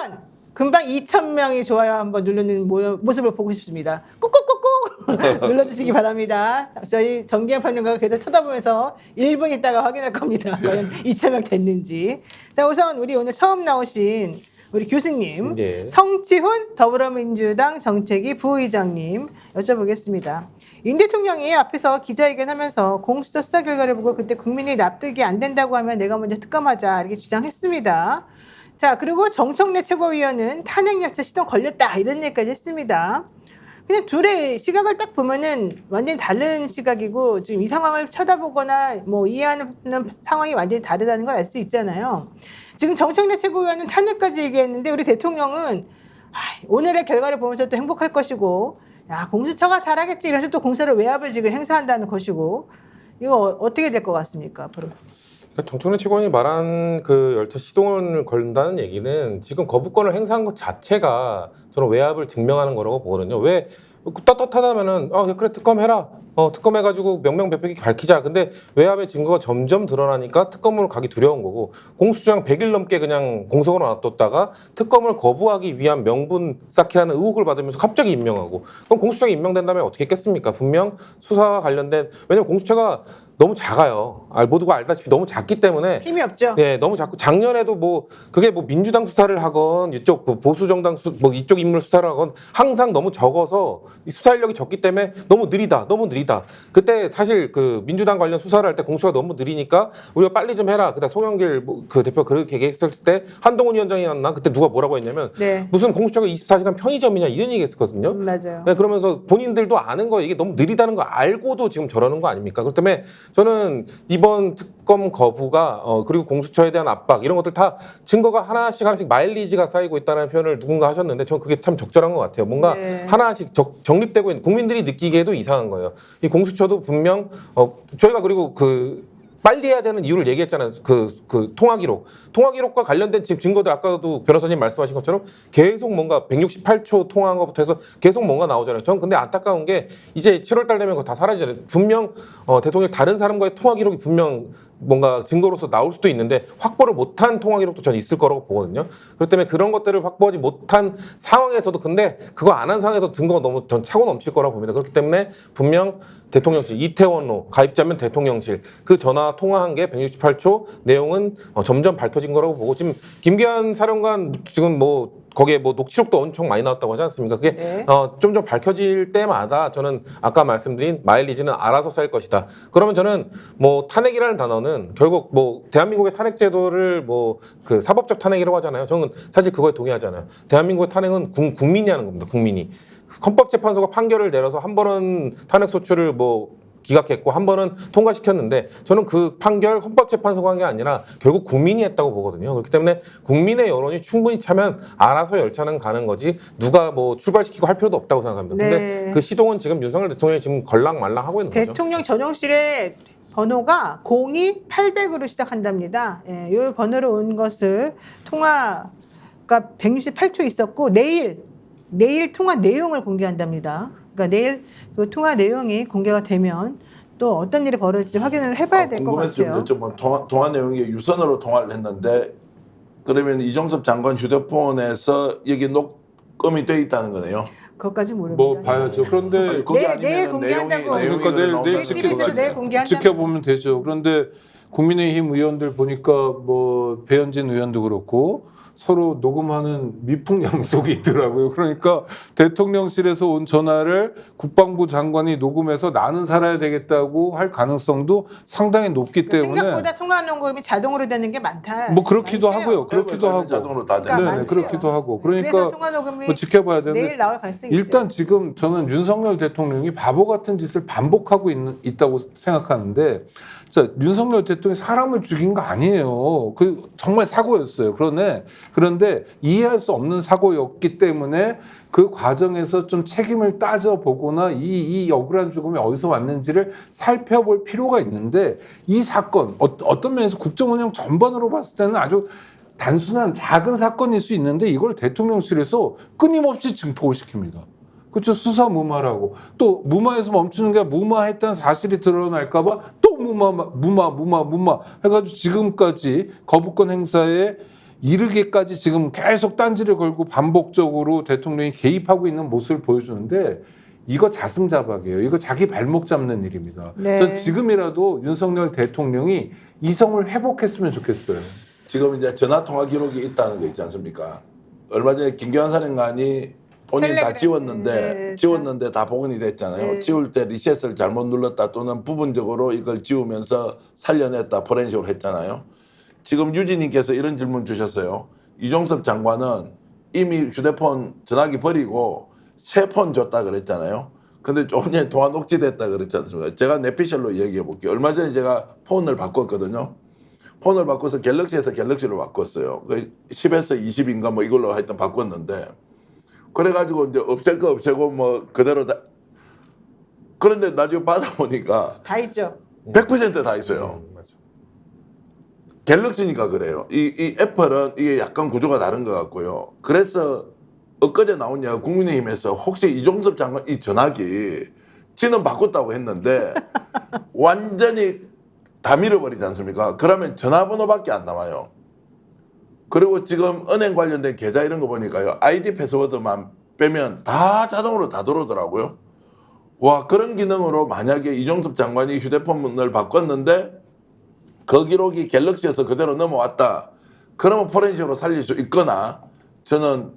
금방 2,000명이 좋아요 한번 누르는 모습을 보고 싶습니다. 꾹꾹꾹꾹 눌러주시기 바랍니다. 저희 정기현 평론가가 계속 쳐다보면서 1분 있다가 확인할 겁니다. 과연 2,000명 됐는지. 자, 우선 우리 오늘 처음 나오신 우리 교수님, 예. 성치훈 더불어민주당 정책위 부의장님 여쭤보겠습니다. 윤 대통령이 앞에서 기자회견하면서 공수처 수사 결과를 보고 그때 국민이 납득이 안 된다고 하면 내가 먼저 특검하자 이렇게 주장했습니다. 자, 그리고 정청래 최고위원은 탄핵약자 시동 걸렸다 이런 얘기까지 했습니다. 그냥 둘의 시각을 딱 보면은 완전히 다른 시각이고 지금 이 상황을 쳐다보거나 뭐 이해하는 상황이 완전히 다르다는 걸 알 수 있잖아요. 지금 정청래 최고위원은 탄핵까지 얘기했는데 우리 대통령은 오늘의 결과를 보면서 또 행복할 것이고 야 공수처가 잘하겠지 이러면서 또 공수처를 외압을 지금 행사한다는 것이고 이거 어떻게 될 것 같습니까 앞으로? 정청래 최고위원이 말한 그 열차 시동을 걸는다는 얘기는 지금 거부권을 행사한 것 자체가 저는 외압을 증명하는 거라고 보거든요. 왜 떳떳하다면은 그래 특검해라. 특검해가지고 명명백백히 밝히자. 근데 외압의 증거가 점점 드러나니까 특검으로 가기 두려운 거고 공수처장 100일 넘게 그냥 공석으로 놔뒀다가 특검을 거부하기 위한 명분 쌓기라는 의혹을 받으면서 갑자기 임명하고 그럼 공수처장이 임명된다면 어떻게 했겠습니까? 분명 수사와 관련된 왜냐면 공수처가 너무 작아요. 모두가 알다시피 너무 작기 때문에 힘이 없죠. 네, 너무 작고 작년에도 뭐 그게 뭐 민주당 수사를 하건 이쪽 그 보수 정당 뭐 이쪽 인물 수사를 하건 항상 너무 적어서 이 수사 인력이 적기 때문에 너무 느리다. 그때 사실 그 민주당 관련 수사를 할 때 공수가 너무 느리니까 우리가 빨리 좀 해라. 그다 송영길 그 대표 그렇게 얘기했을 때 한동훈 위원장이었나 그때 누가 뭐라고 했냐면 네. 무슨 공수처가 24시간 편의점이냐 이런 얘기했었거든요. 맞아요. 네, 그러면서 본인들도 아는 거 이게 너무 느리다는 거 알고도 지금 저러는 거 아닙니까? 그렇기 때문에 저는 이번 특검 거부가 그리고 공수처에 대한 압박 이런 것들 다 증거가 하나씩 마일리지가 쌓이고 있다는 표현을 누군가 하셨는데 저는 그게 참 적절한 것 같아요. 뭔가 네. 하나씩 정립되고 있는 국민들이 느끼기에도 이상한 거예요. 이 공수처도 분명 저희가 그리고 빨리 해야 되는 이유를 얘기했잖아요. 그 통화기록과 관련된 지금 증거들 아까도 변호사님 말씀하신 것처럼 계속 뭔가 168초 통화한 것부터 해서 계속 뭔가 나오잖아요. 저는 근데 안타까운 게 이제 7월달 되면 그거 다 사라지잖아요. 분명 대통령 다른 사람과의 통화기록이 분명 뭔가 증거로서 나올 수도 있는데 확보를 못한 통화기록도 저는 있을 거라고 보거든요. 그렇기 때문에 그런 것들을 확보하지 못한 상황에서도 근데 그거 안 한 상황에서 증거가 너무 전 차고 넘칠 거라고 봅니다. 그렇기 때문에 분명 대통령실 이태원로 가입자면 대통령실 그 전화 대통령과 통화한 게 168초, 내용은 점점 밝혀진 거라고 보고 지금 김기현 사령관 지금 뭐 거기에 뭐 녹취록도 엄청 많이 나왔다고 하지 않습니까? 그게 네. 좀 밝혀질 때마다 저는 아까 말씀드린 마일리지는 알아서 쌓일 것이다. 그러면 저는 뭐 탄핵이라는 단어는 결국 뭐 대한민국의 탄핵 제도를 뭐 그 사법적 탄핵이라고 하잖아요. 저는 사실 그거에 동의하잖아요. 대한민국의 탄핵은 국민이 하는 겁니다. 국민이. 헌법재판소가 판결을 내려서 한 번은 탄핵 소추를 뭐 기각했고 한 번은 통과시켰는데 저는 그 판결 헌법재판소가 한 게 아니라 결국 국민이 했다고 보거든요. 그렇기 때문에 국민의 여론이 충분히 차면 알아서 열차는 가는 거지 누가 뭐 출발시키고 할 필요도 없다고 생각합니다. 네. 근데 그 시동은 지금 윤석열 대통령이 지금 걸랑말랑 하고 있는 거죠. 대통령 전용실의 번호가 02800으로 시작한답니다. 예, 이 번호로 온 것을 통화가 168초 있었고 내일 통화 내용을 공개한답니다. 그러니까 내일 그 통화 내용이 공개가 되면 또 어떤 일이 벌어질지 확인을 해봐야 될 것 궁금해서 같아요. 좀 여쭤보면 통화 내용이 유선으로 통화를 했는데 그러면 이종섭 장관 휴대폰에서 여기 녹음이 돼 있다는 거네요. 그것까지 모릅니다. 뭐 봐야죠. 그런데 아니, 그게 내일 아니면 공개한다고. 내용이 그러니까 내일 나오는 JTBC에서 내일 공개한다고. 지켜보면 되죠. 그런데 국민의힘 의원들 보니까 뭐 배현진 의원도 그렇고 서로 녹음하는 미풍양속이 있더라고요. 그러니까 대통령실에서 온 전화를 국방부 장관이 녹음해서 나는 살아야 되겠다고 할 가능성도 상당히 높기 때문에 생각보다 통화 녹음이 자동으로 되는 게 많다. 뭐 그렇기도 많대요. 하고요. 그렇기도 하고. 자동으로 다 그러니까 되는 네, 많대요. 그렇기도 하고. 그래서 그러니까 통화 녹음이 뭐 지켜봐야 되는데 내일 나올 가능성이 일단 지금 저는 윤석열 대통령이 바보 같은 짓을 반복하고 있다고 생각하는데 자, 윤석열 대통령이 사람을 죽인 거 아니에요. 그 정말 사고였어요. 그런데 이해할 수 없는 사고였기 때문에 그 과정에서 좀 책임을 따져보거나 이 억울한 죽음이 어디서 왔는지를 살펴볼 필요가 있는데 이 사건 어떤 면에서 국정운영 전반으로 봤을 때는 아주 단순한 작은 사건일 수 있는데 이걸 대통령실에서 끊임없이 증폭을 시킵니다. 그렇죠. 수사 무마라고. 또 무마에서 멈추는 게 무마했다는 사실이 드러날까봐 또 무마 해가지고 지금까지 거부권 행사에 이르기까지 지금 계속 딴지를 걸고 반복적으로 대통령이 개입하고 있는 모습을 보여주는데 이거 자승자박이에요. 이거 자기 발목 잡는 일입니다. 네. 전 지금이라도 윤석열 대통령이 이성을 회복했으면 좋겠어요. 지금 이제 전화 통화 기록이 있다는 거 있지 않습니까? 얼마 전에 김기현 사령관이 본인이 다 텔레그램. 지웠는데 다 복원이 됐잖아요. 네. 지울 때 리셋을 잘못 눌렀다 또는 부분적으로 이걸 지우면서 살려냈다 포렌식으로 했잖아요. 지금 유진님께서 이런 질문 주셨어요. 이종섭 장관은 이미 휴대폰 전화기 버리고 새 폰 줬다 그랬잖아요. 근데 조금 전에 통화 녹취됐다 그랬지 않습니까? 제가 내피셜로 얘기해 볼게요. 얼마 전에 제가 폰을 바꿨거든요. 폰을 바꿔서 갤럭시에서 갤럭시로 바꿨어요. 10에서 20인가 뭐 이걸로 하여튼 바꿨는데 그래가지고 이제 없앨 거 없애고 뭐 그대로 다. 그런데 나중에 받아보니까 다 있죠. 100%다 있어요. 맞아. 갤럭시니까 그래요. 이 애플은 이게 약간 구조가 다른 것 같고요. 그래서 엊그제 나온 얘기가 국민의힘에서 혹시 이종섭 장관 이 전화기 지는 바꿨다고 했는데 완전히 다 밀어버리지 않습니까? 그러면 전화번호밖에 안 남아요. 그리고 지금 은행 관련된 계좌 이런 거 보니까요. 아이디 패스워드만 빼면 다 자동으로 다 들어오더라고요. 와, 그런 기능으로 만약에 이종섭 장관이 휴대폰을 바꿨는데 그 기록이 갤럭시에서 그대로 넘어왔다. 그러면 포렌식으로 살릴 수 있거나 저는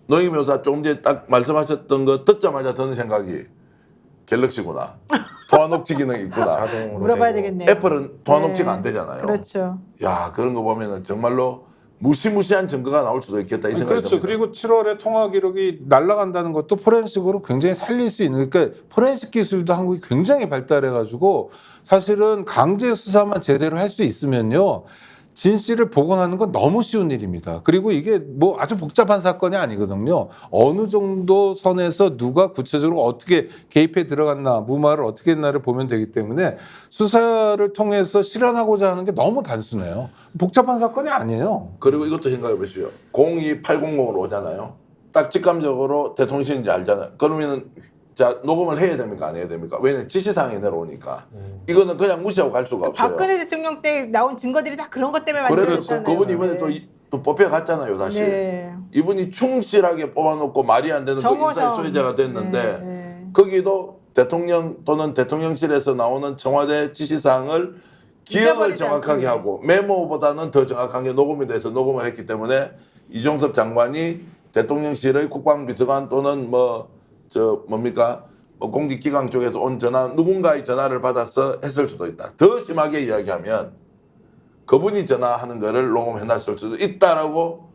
노익묘사 조금 전에 딱 말씀하셨던 거 듣자마자 드는 생각이 갤럭시구나. 통화 녹취 기능이 있구나. 자동으로 물어봐야 되고. 되겠네요. 애플은 통화 네. 녹취가 안 되잖아요. 그렇죠. 야, 그런 거 보면은 정말로 무시무시한 증거가 나올 수도 있겠다 이 생각이 그렇죠. 듭니다. 그리고 7월에 통화 기록이 날아간다는 것도 포렌식으로 굉장히 살릴 수 있는 그러니까 포렌식 기술도 한국이 굉장히 발달해가지고 사실은 강제 수사만 제대로 할 수 있으면요. 진 씨를 복원하는 건 너무 쉬운 일입니다. 그리고 이게 뭐 아주 복잡한 사건이 아니거든요. 어느 정도 선에서 누가 구체적으로 어떻게 개입해 들어갔나, 무마를 어떻게 했나를 보면 되기 때문에 수사를 통해서 실현하고자 하는 게 너무 단순해요. 복잡한 사건이 아니에요. 그리고 이것도 생각해 보시죠. 02800으로 오잖아요. 딱 직감적으로 대통령인지 알잖아요. 그러면 자 녹음을 해야 됩니까? 안 해야 됩니까? 왜냐면 지시사항이 내려오니까. 이거는 그냥 무시하고 갈 수가 없어요. 박근혜 대통령 때 나온 증거들이 다 그런 것 때문에 그래서 만들어졌잖아요. 그분이 이번에 또 뽑혀갔잖아요. 다시. 네. 이분이 충실하게 뽑아놓고 말이 안 되는 그 정호성. 인사의 소유자가 됐는데 네, 네. 거기도 대통령 또는 대통령실에서 나오는 청와대 지시사항을 기억을 잊어버리지 정확하게 않게. 하고 메모보다는 더 정확하게 녹음이 돼서 녹음을 했기 때문에 이종섭 장관이 대통령실의 국방비서관 또는 뭐 공직기강 쪽에서 온 전화 누군가의 전화를 받아서 했을 수도 있다. 더 심하게 이야기하면 그분이 전화하는 거를 녹음해놨을 수도 있다라고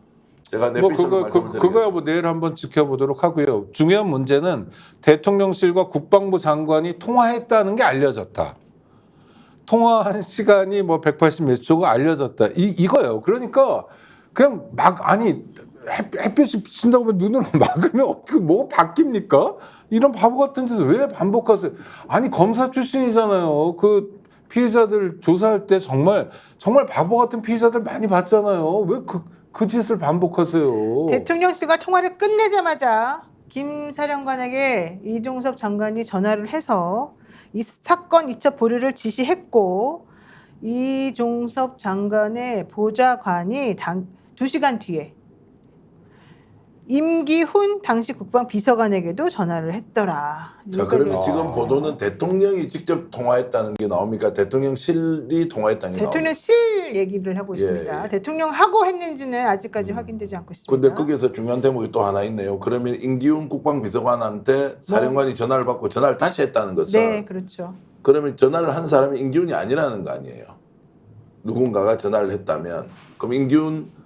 제가 뭐 내피셜로 말씀을 그거야 드리겠습니다. 뭐 내일 한번 지켜보도록 하고요. 중요한 문제는 대통령실과 국방부 장관이 통화했다는 게 알려졌다. 통화한 시간이 뭐 180 몇 초가 알려졌다. 이거예요. 그러니까 그냥 햇빛이 비친다고 하면 눈으로 막으면 어떻게 뭐가 바뀝니까? 이런 바보 같은 짓을 왜 반복하세요? 아니 검사 출신이잖아요. 그 피해자들 조사할 때 정말 바보 같은 피해자들 많이 봤잖아요. 왜 그 짓을 반복하세요? 대통령실과 통화를 끝내자마자 김 사령관에게 이종섭 장관이 전화를 해서 이 사건 이첩 보류를 지시했고 이종섭 장관의 보좌관이 2시간 뒤에 임기훈 당시 국방비서관에게도 전화를 했더라. 자, 그러면 여기까지 지금 보도는 대통령이 직접 통화했다는 게 나옵니까? 대통령실이 통화했다는 게 나옵니까? 대통령실 얘기를 하고 예, 있습니다. 예. 대통령하고 했는지는 아직까지 확인되지 않고 있습니다. 근데 거기에서 중요한 대목이 또 하나 있네요. 그러면 임기훈 국방비서관한테 사령관이 전화를 받고 전화를 다시 했다는 것은 네, 그렇죠. 그러면 전화를 한 사람이 임기훈이 아니라는 거 아니에요. 누군가가 전화를 했다면 그럼 임기훈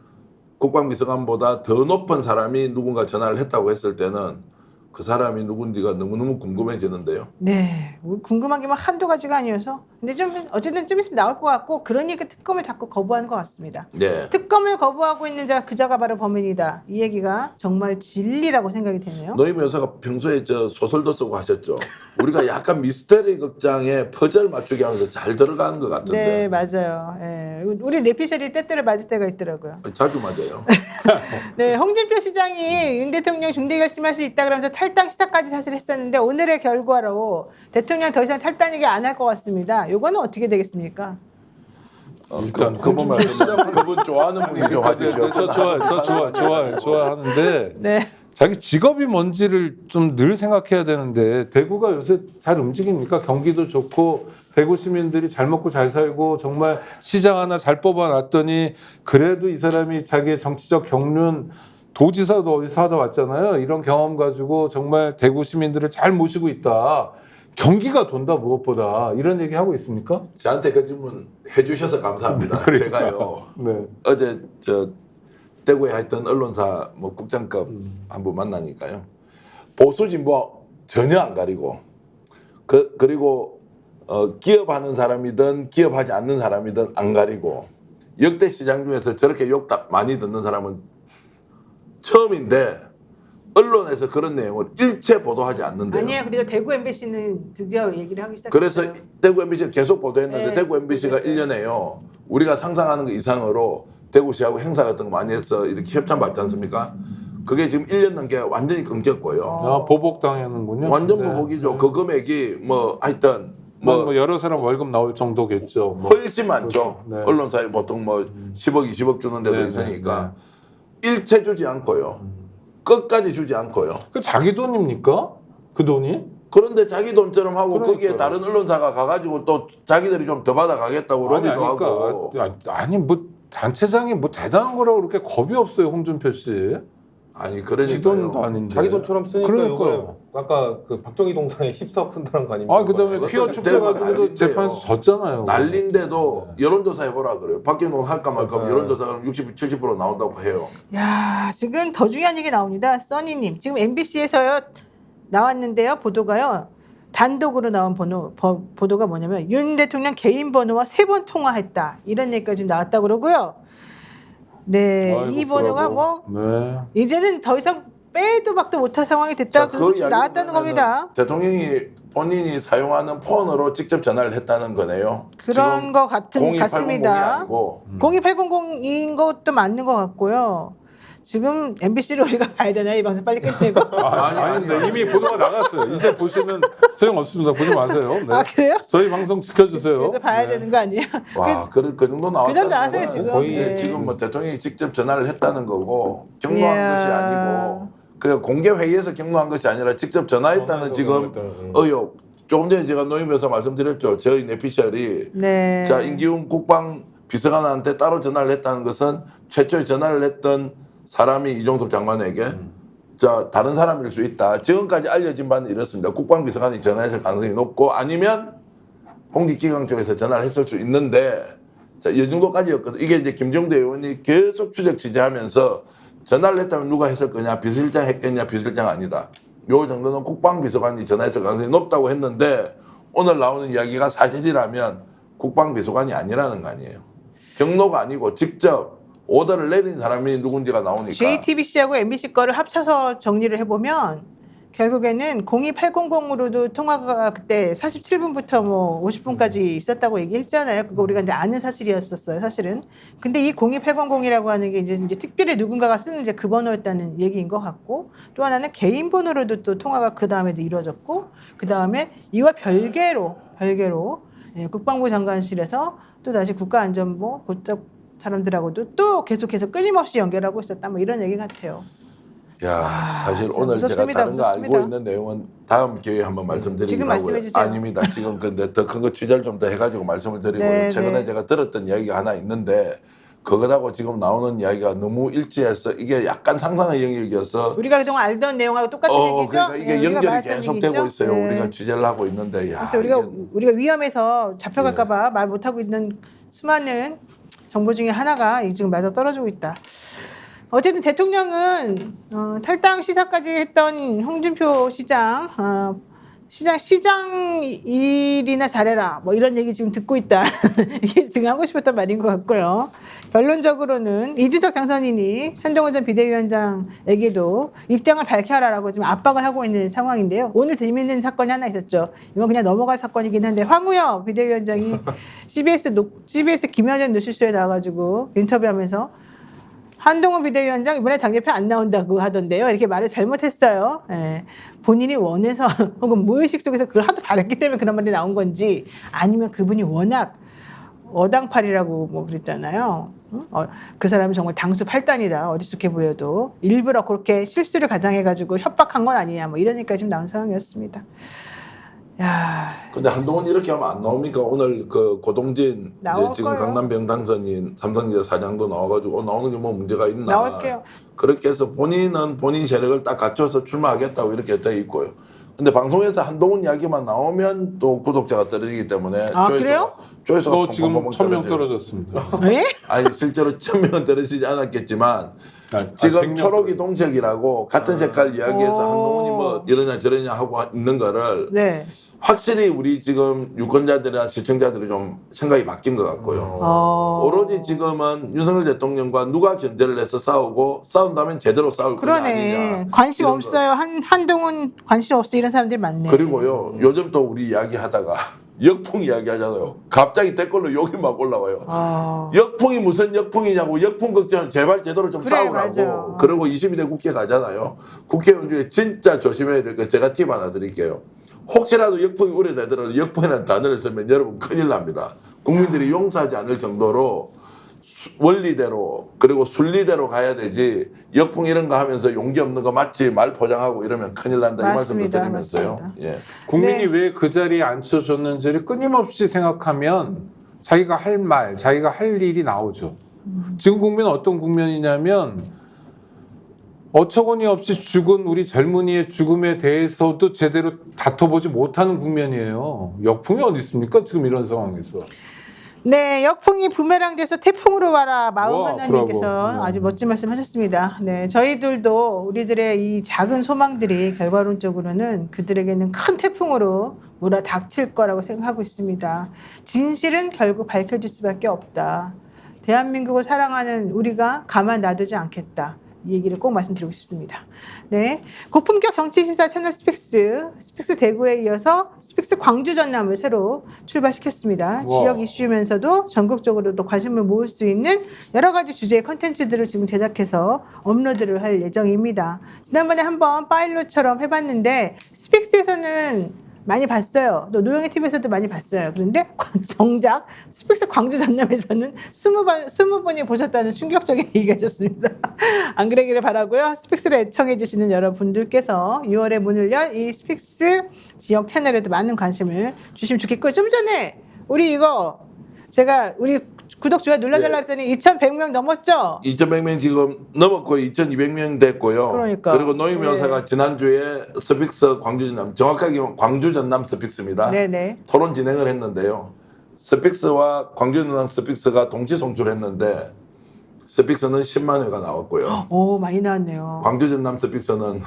국방비서관보다 더 높은 사람이 누군가 전화를 했다고 했을 때는 그 사람이 누군지가 너무너무 궁금해지는데요. 네, 궁금한 게 막 한두 가지가 아니어서 근데 좀 어쨌든 좀 있으면 나올 것 같고 그러니까 특검을 자꾸 거부하는 것 같습니다. 네. 특검을 거부하고 있는 그자가 바로 범인이다. 이 얘기가 정말 진리라고 생각이 되네요. 노임 여사가 평소에 소설도 쓰고 하셨죠. 우리가 약간 미스터리 극장에 퍼즐 맞추기 하면서 잘 들어가는 것 같은데 네, 맞아요. 예. 우리 내피셜이 때때로 맞을 때가 있더라고요. 자주 맞아요. 네, 홍준표 시장이 윤 대통령 중대 결심할 수 있다 그러면서 탈당 시사까지 사실 했었는데 오늘의 결과로 대통령 더 이상 탈당 얘기 안 할 것 같습니다. 요거는 어떻게 되겠습니까? 일단 그분 말씀 그분 좋아하는 분이 좀 하십시오. 저 좋아하는데 네. 자기 직업이 뭔지를 좀 늘 생각해야 되는데 대구가 요새 잘 움직입니까? 경기도 좋고 대구 시민들이 잘 먹고 잘 살고 정말 시장 하나 잘 뽑아놨더니 그래도 이 사람이 자기의 정치적 경륜 도지사도 어디서 하다 왔잖아요. 이런 경험 가지고 정말 대구 시민들을 잘 모시고 있다. 경기가 돈다 무엇보다 이런 얘기 하고 있습니까? 저한테 그 질문 해주셔서 감사합니다. 그러니까. 제가요 네. 어제 대구에 했던 언론사 국장급 한 분 만나니까요 보수 진보 전혀 안 가리고 그리고 기업하는 사람이든 기업하지 않는 사람이든 안 가리고 역대 시장 중에서 저렇게 욕 많이 듣는 사람은 처음인데 언론에서 그런 내용을 일체 보도하지 않는데요. 아니에요. 그리고 대구 MBC는 드디어 얘기를 하기 시작했어요. 그래서 대구 MBC가 계속 보도했는데 네, 대구 MBC가 그랬어요. 1년에요. 우리가 상상하는 것 이상으로 대구시하고 행사 같은 거 많이 해서 이렇게 협찬 받지 않습니까? 그게 지금 1년 넘게 완전히 끊겼고요. 아, 보복당하는군요. 완전 네. 보복이죠. 그 금액이 하여튼 뭐 여러 사람 월급 나올 정도겠죠. 뭐. 훨씬 많죠. 네. 언론사에 보통 10억, 20억 주는 데도 네, 있으니까 일체 주지 않고요. 끝까지 주지 않고요. 그 자기 돈입니까? 그 돈이? 그런데 자기 돈처럼 하고 거기에 그러니까요. 다른 언론사가 가가지고 또 자기들이 좀 더 받아가겠다고 로비도 하고. 아니 뭐 단체장이 뭐 대단한 거라고 그렇게 겁이 없어요, 홍준표 씨. 아니 지 돈도 그러니까요. 아닌데. 자기 돈처럼 쓰니까 그러니까요. 이거 아까 그 박정희 동상에 14억 쓴다는 거 아닙니까? 아 그다음에 그것도 퀴어 축제 대박 가지고도 난리인데요. 재판에서 졌잖아요. 난린데도 여론조사 해보라 그래요. 박경동 할까 말까 하면 네. 여론조사 그럼 60, 70% 나온다고 해요. 야, 지금 더 중요한 얘기 나옵니다. 써니님. 지금 MBC에서요 나왔는데요. 보도가요. 단독으로 나온 보도가 뭐냐면 윤 대통령 개인 번호와 3번 통화했다. 이런 얘기가 지금 나왔다고 그러고요. 네, 아이고, 이 번호가 그러고. 네. 이제는 더 이상 빼도 박도 못할 상황이 됐다. 자, 그 이야기는 나왔다는 그러면은 겁니다. 대통령이 본인이 사용하는 폰으로 직접 전화를 했다는 거네요. 그런 지금 거 02800이 같습니다. 아니고 02800인 것도 맞는 것 같고요. 지금 MBC를 우리가 봐야 되나요? 이 방송 빨리 끝내고. 아니, 근데 이미 보도가 나갔어요. 이제 보시면 소용 없습니다. 보지 마세요. 네. 아, 그래요? 저희 방송 지켜주세요. 그래도 봐야 네. 되는 거 아니에요? 와, 그 정도 나왔다는 정도 나왔어요, 거는 지금. 거의 네. 지금 대통령이 직접 전화를 했다는 거고 경로한 이야. 것이 아니고 그냥 공개 회의에서 경로한 것이 아니라 직접 전화했다는 지금 의혹 조금 전에 제가 노임에서 말씀드렸죠. 저희 내피셜이 네. 자 임기훈 국방비서관한테 따로 전화를 했다는 것은 최초에 전화를 했던 사람이 이종섭 장관에게 자 다른 사람일 수 있다. 지금까지 알려진 바는 이렇습니다. 국방비서관이 전화했을 가능성이 높고 아니면 공직기강 쪽에서 전화를 했을 수 있는데 자, 이 정도까지였거든. 이게 이제 김종대 의원이 계속 추적 취재하면서 전화를 했다면 누가 했을 거냐, 비서실장 했겠냐, 비서실장 아니다. 요 정도는 국방비서관이 전화했을 가능성이 높다고 했는데 오늘 나오는 이야기가 사실이라면 국방비서관이 아니라는 거 아니에요. 경로가 아니고 직접 오더를 내린 사람이 누군지가 나오니까. JTBC하고 MBC 거를 합쳐서 정리를 해보면 결국에는 02800으로도 통화가 그때 47분부터 뭐 50분까지 있었다고 얘기했잖아요. 그거 우리가 이제 아는 사실이었었어요, 사실은. 근데 이 02800이라고 하는 게 이제 특별히 누군가가 쓰는 이제 그 번호였다는 얘기인 것 같고, 또 하나는 개인 번호로도 또 통화가 그 다음에도 이루어졌고, 그 다음에 이와 별개로 예, 국방부 장관실에서 또 다시 국가안전부 그쪽 사람들하고도 또 계속해서 끊임없이 연결하고 있었다, 뭐 이런 얘기 같아요. 야, 사실 참 오늘 무섭습니다, 제가 다른 거 알고 무섭습니다. 있는 내용은 다음 기회에 한번 지금 말씀드리려고요. 말씀해 주세요. 아닙니다. 지금 근데 더 큰 거 취재를 좀 더 해가지고 말씀을 드리고요. 네, 최근에 네. 제가 들었던 이야기가 하나 있는데 그거하고 지금 나오는 이야기가 너무 일치해서 이게 약간 상상의 영역이어서 우리가 그동안 알던 내용하고 똑같은 얘기죠? 그러니까 이게 예, 우리가 연결이 말했던 계속되고 얘기죠? 있어요. 네. 우리가 취재를 하고 있는데 야, 그래서 우리가 이게 우리가 위험해서 잡혀갈까봐 말 못하고 있는 수많은 정보 중에 하나가 지금 맞아 떨어지고 있다. 어쨌든 대통령은 탈당 시사까지 했던 홍준표 시장 시장 일이나 잘해라 뭐 이런 얘기 지금 듣고 있다. 이게 지금 하고 싶었던 말인 것 같고요. 결론적으로는 이준석 당선인이 한동훈 전 비대위원장에게도 입장을 밝혀라라고 지금 압박을 하고 있는 상황인데요. 오늘 재미있는 사건이 하나 있었죠. 이건 그냥 넘어갈 사건이긴 한데 황우여 비대위원장이 CBS 김현정 뉴스쇼에 나와가지고 인터뷰하면서 한동훈 비대위원장 이번에 당대표 안 나온다고 하던데요. 이렇게 말을 잘못했어요. 예. 본인이 원해서 혹은 무의식 속에서 그걸 하도 바랬기 때문에 그런 말이 나온 건지 아니면 그분이 워낙 어당팔이라고 뭐 그랬잖아요. 그 사람이 정말 당수 8단이다. 어리숙해 보여도 일부러 그렇게 실수를 가장해가지고 협박한 건 아니냐. 뭐 이러니까 지금 나온 상황이었습니다. 야, 근데 한동훈 이렇게 하면 안 나옵니까? 오늘 그 고동진 나올 이제 지금 거예요. 강남병 당선인 삼성전자 사장도 나와가지고 나오는 게 뭐 문제가 있나? 나올게요. 그렇게 해서 본인은 본인 세력을 딱 갖춰서 출마하겠다고 이렇게 돼 있고요. 근데 방송에서 한동훈 이야기만 나오면 또 구독자가 떨어지기 때문에 그래요? 조회수가 또 지금 펑펑펑 1000명 떨어져요. 떨어졌습니다. 예? 아니 실제로 1000명은 떨어지지 않았겠지만 아, 지금 100명 초록이 동책이라고 같은 색깔 이야기해서 오. 한동훈이 뭐 이러냐 저러냐 하고 있는 거를 네. 확실히 우리 지금 유권자들이나 시청자들이 좀 생각이 바뀐 것 같고요. 오로지 지금은 윤석열 대통령과 누가 견제를 해서 싸우고 싸운다면 제대로 싸울 거냐 그러네. 아니냐. 관심 이런 없어요. 한동훈 관심 없어 이런 사람들이 많네. 그리고요 요즘 또 우리 이야기하다가 역풍 이야기하잖아요. 갑자기 댓글로 욕이 막 올라와요. 역풍이 무슨 역풍이냐고 역풍 걱정 제발 제대로 좀 그래, 싸우라고. 맞아. 그리고 22대 국회 가잖아요. 국회의원 중에 진짜 조심해야 될 거 제가 팁 하나 드릴게요. 혹시라도 역풍이 우려되더라도 역풍이라는 단어를 쓰면 여러분 큰일 납니다. 국민들이 용서하지 않을 정도로 원리대로 그리고 순리대로 가야 되지 역풍 이런 거 하면서 용기 없는 거 마치 말 포장하고 이러면 큰일 난다 이 말씀도 맞습니다. 드리면서요. 맞습니다. 예. 국민이 네. 왜 그 자리에 앉혀줬는지를 끊임없이 생각하면 자기가 할 말, 자기가 할 일이 나오죠. 지금 국민은 어떤 국면이냐면 어처구니 없이 죽은 우리 젊은이의 죽음에 대해서도 제대로 다퉈보지 못하는 국면이에요. 역풍이 어디 있습니까? 지금 이런 상황에서. 네, 역풍이 부메랑 돼서 태풍으로 와라 와, 마음만나님께서 브라보. 아주 멋진 말씀하셨습니다. 네, 저희들도 우리들의 이 작은 소망들이 결과론적으로는 그들에게는 큰 태풍으로 몰아닥칠 거라고 생각하고 있습니다. 진실은 결국 밝혀질 수밖에 없다. 대한민국을 사랑하는 우리가 가만 놔두지 않겠다. 이 얘기를 꼭 말씀드리고 싶습니다. 네, 고품격 정치시사 채널 스픽스 대구에 이어서 스픽스 광주 전람을 새로 출발시켰습니다. 와. 지역 이슈면서도 전국적으로도 관심을 모을 수 있는 여러 가지 주제의 컨텐츠들을 지금 제작해서 업로드를 할 예정입니다. 지난번에 한번 파일럿처럼 해봤는데 스픽스에서는 많이 봤어요. 또 노영희 TV에서도 많이 봤어요. 그런데 정작 스픽스 광주 전남에서는 20분이 보셨다는 충격적인 얘기가 있었습니다. 안 그러기를 바라고요. 스픽스를 애청해 주시는 여러분들께서 6월에 문을 연 이 스픽스 지역 채널에도 많은 관심을 주시면 좋겠고요. 좀 전에 우리 구독 좋아요 눌러달라 했더니 2,100명 넘었죠? 2,100명 지금 넘었고 2,200명 됐고요. 그러니까. 그리고 노임요사가 지난주에 스픽스 광주 전남, 정확하게 광주 전남 스픽스입니다. 네네. 토론 진행을 했는데요. 스픽스와 광주 전남 스픽스가 동시 송출했는데 스픽스는 10만 회가 나왔고요. 오, 많이 나왔네요. 광주 전남 스픽스는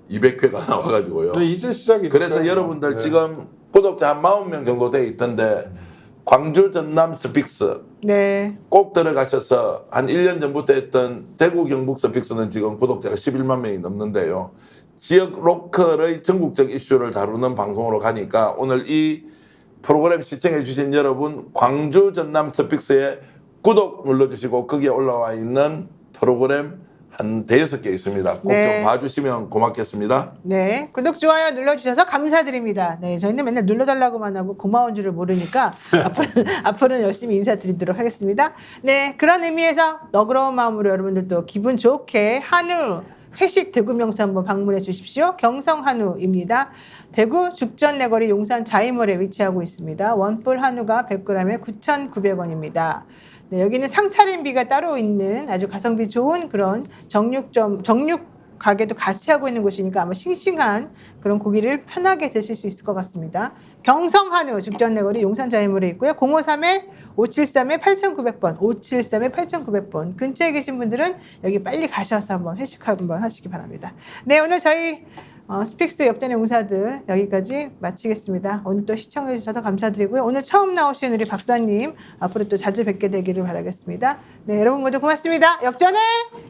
200회가 나와가지고요. 네, 이제 시작이 그래서 됐죠. 여러분들 네. 지금 구독자 한 40명 정도 돼 있던데 광주 전남 스픽스 네. 꼭 들어가셔서 한 1년 전부터 했던 대구 경북 스픽스는 지금 구독자가 11만 명이 넘는데요. 지역 로컬의 전국적 이슈를 다루는 방송으로 가니까 오늘 이 프로그램 시청해 주신 여러분 광주 전남 스픽스에 구독 눌러주시고 거기에 올라와 있는 프로그램 한 5개 있습니다. 꼭 좀 네. 봐주시면 고맙겠습니다. 네, 구독, 좋아요 눌러주셔서 감사드립니다. 네, 저희는 맨날 눌러달라고만 하고 고마운 줄을 모르니까 앞으로는 열심히 인사드리도록 하겠습니다. 네, 그런 의미에서 너그러운 마음으로 여러분들도 기분 좋게 한우 회식 대구 명소 한번 방문해 주십시오. 경성 한우입니다. 대구 죽전 내거리 용산 자이몰에 위치하고 있습니다. 원뿔 한우가 100g에 9,900원입니다. 네, 여기는 상차림비가 따로 있는 아주 가성비 좋은 그런 정육 가게도 같이 하고 있는 곳이니까 아마 싱싱한 그런 고기를 편하게 드실 수 있을 것 같습니다. 경성 한우 죽전 내거리 용산 자이몰에 있고요. 053-573-8900번 573-8900번 근처에 계신 분들은 여기 빨리 가셔서 한번 회식 한번 하시기 바랍니다. 네, 오늘 저희 스픽스 역전의 용사들 여기까지 마치겠습니다. 오늘 또 시청해 주셔서 감사드리고요. 오늘 처음 나오신 우리 박사님 앞으로 또 자주 뵙게 되기를 바라겠습니다. 네, 여러분 모두 고맙습니다. 역전의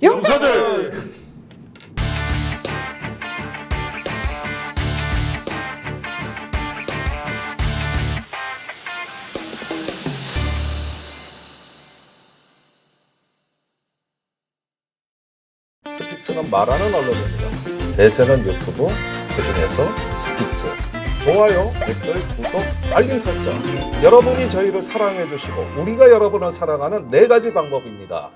용사들! 스픽스는 말하는 언론입니다. 대세는 유튜브, 그중에서 스픽스. 좋아요, 댓글, 구독, 알림 설정. 여러분이 저희를 사랑해 주시고 우리가 여러분을 사랑하는 4가지 방법입니다.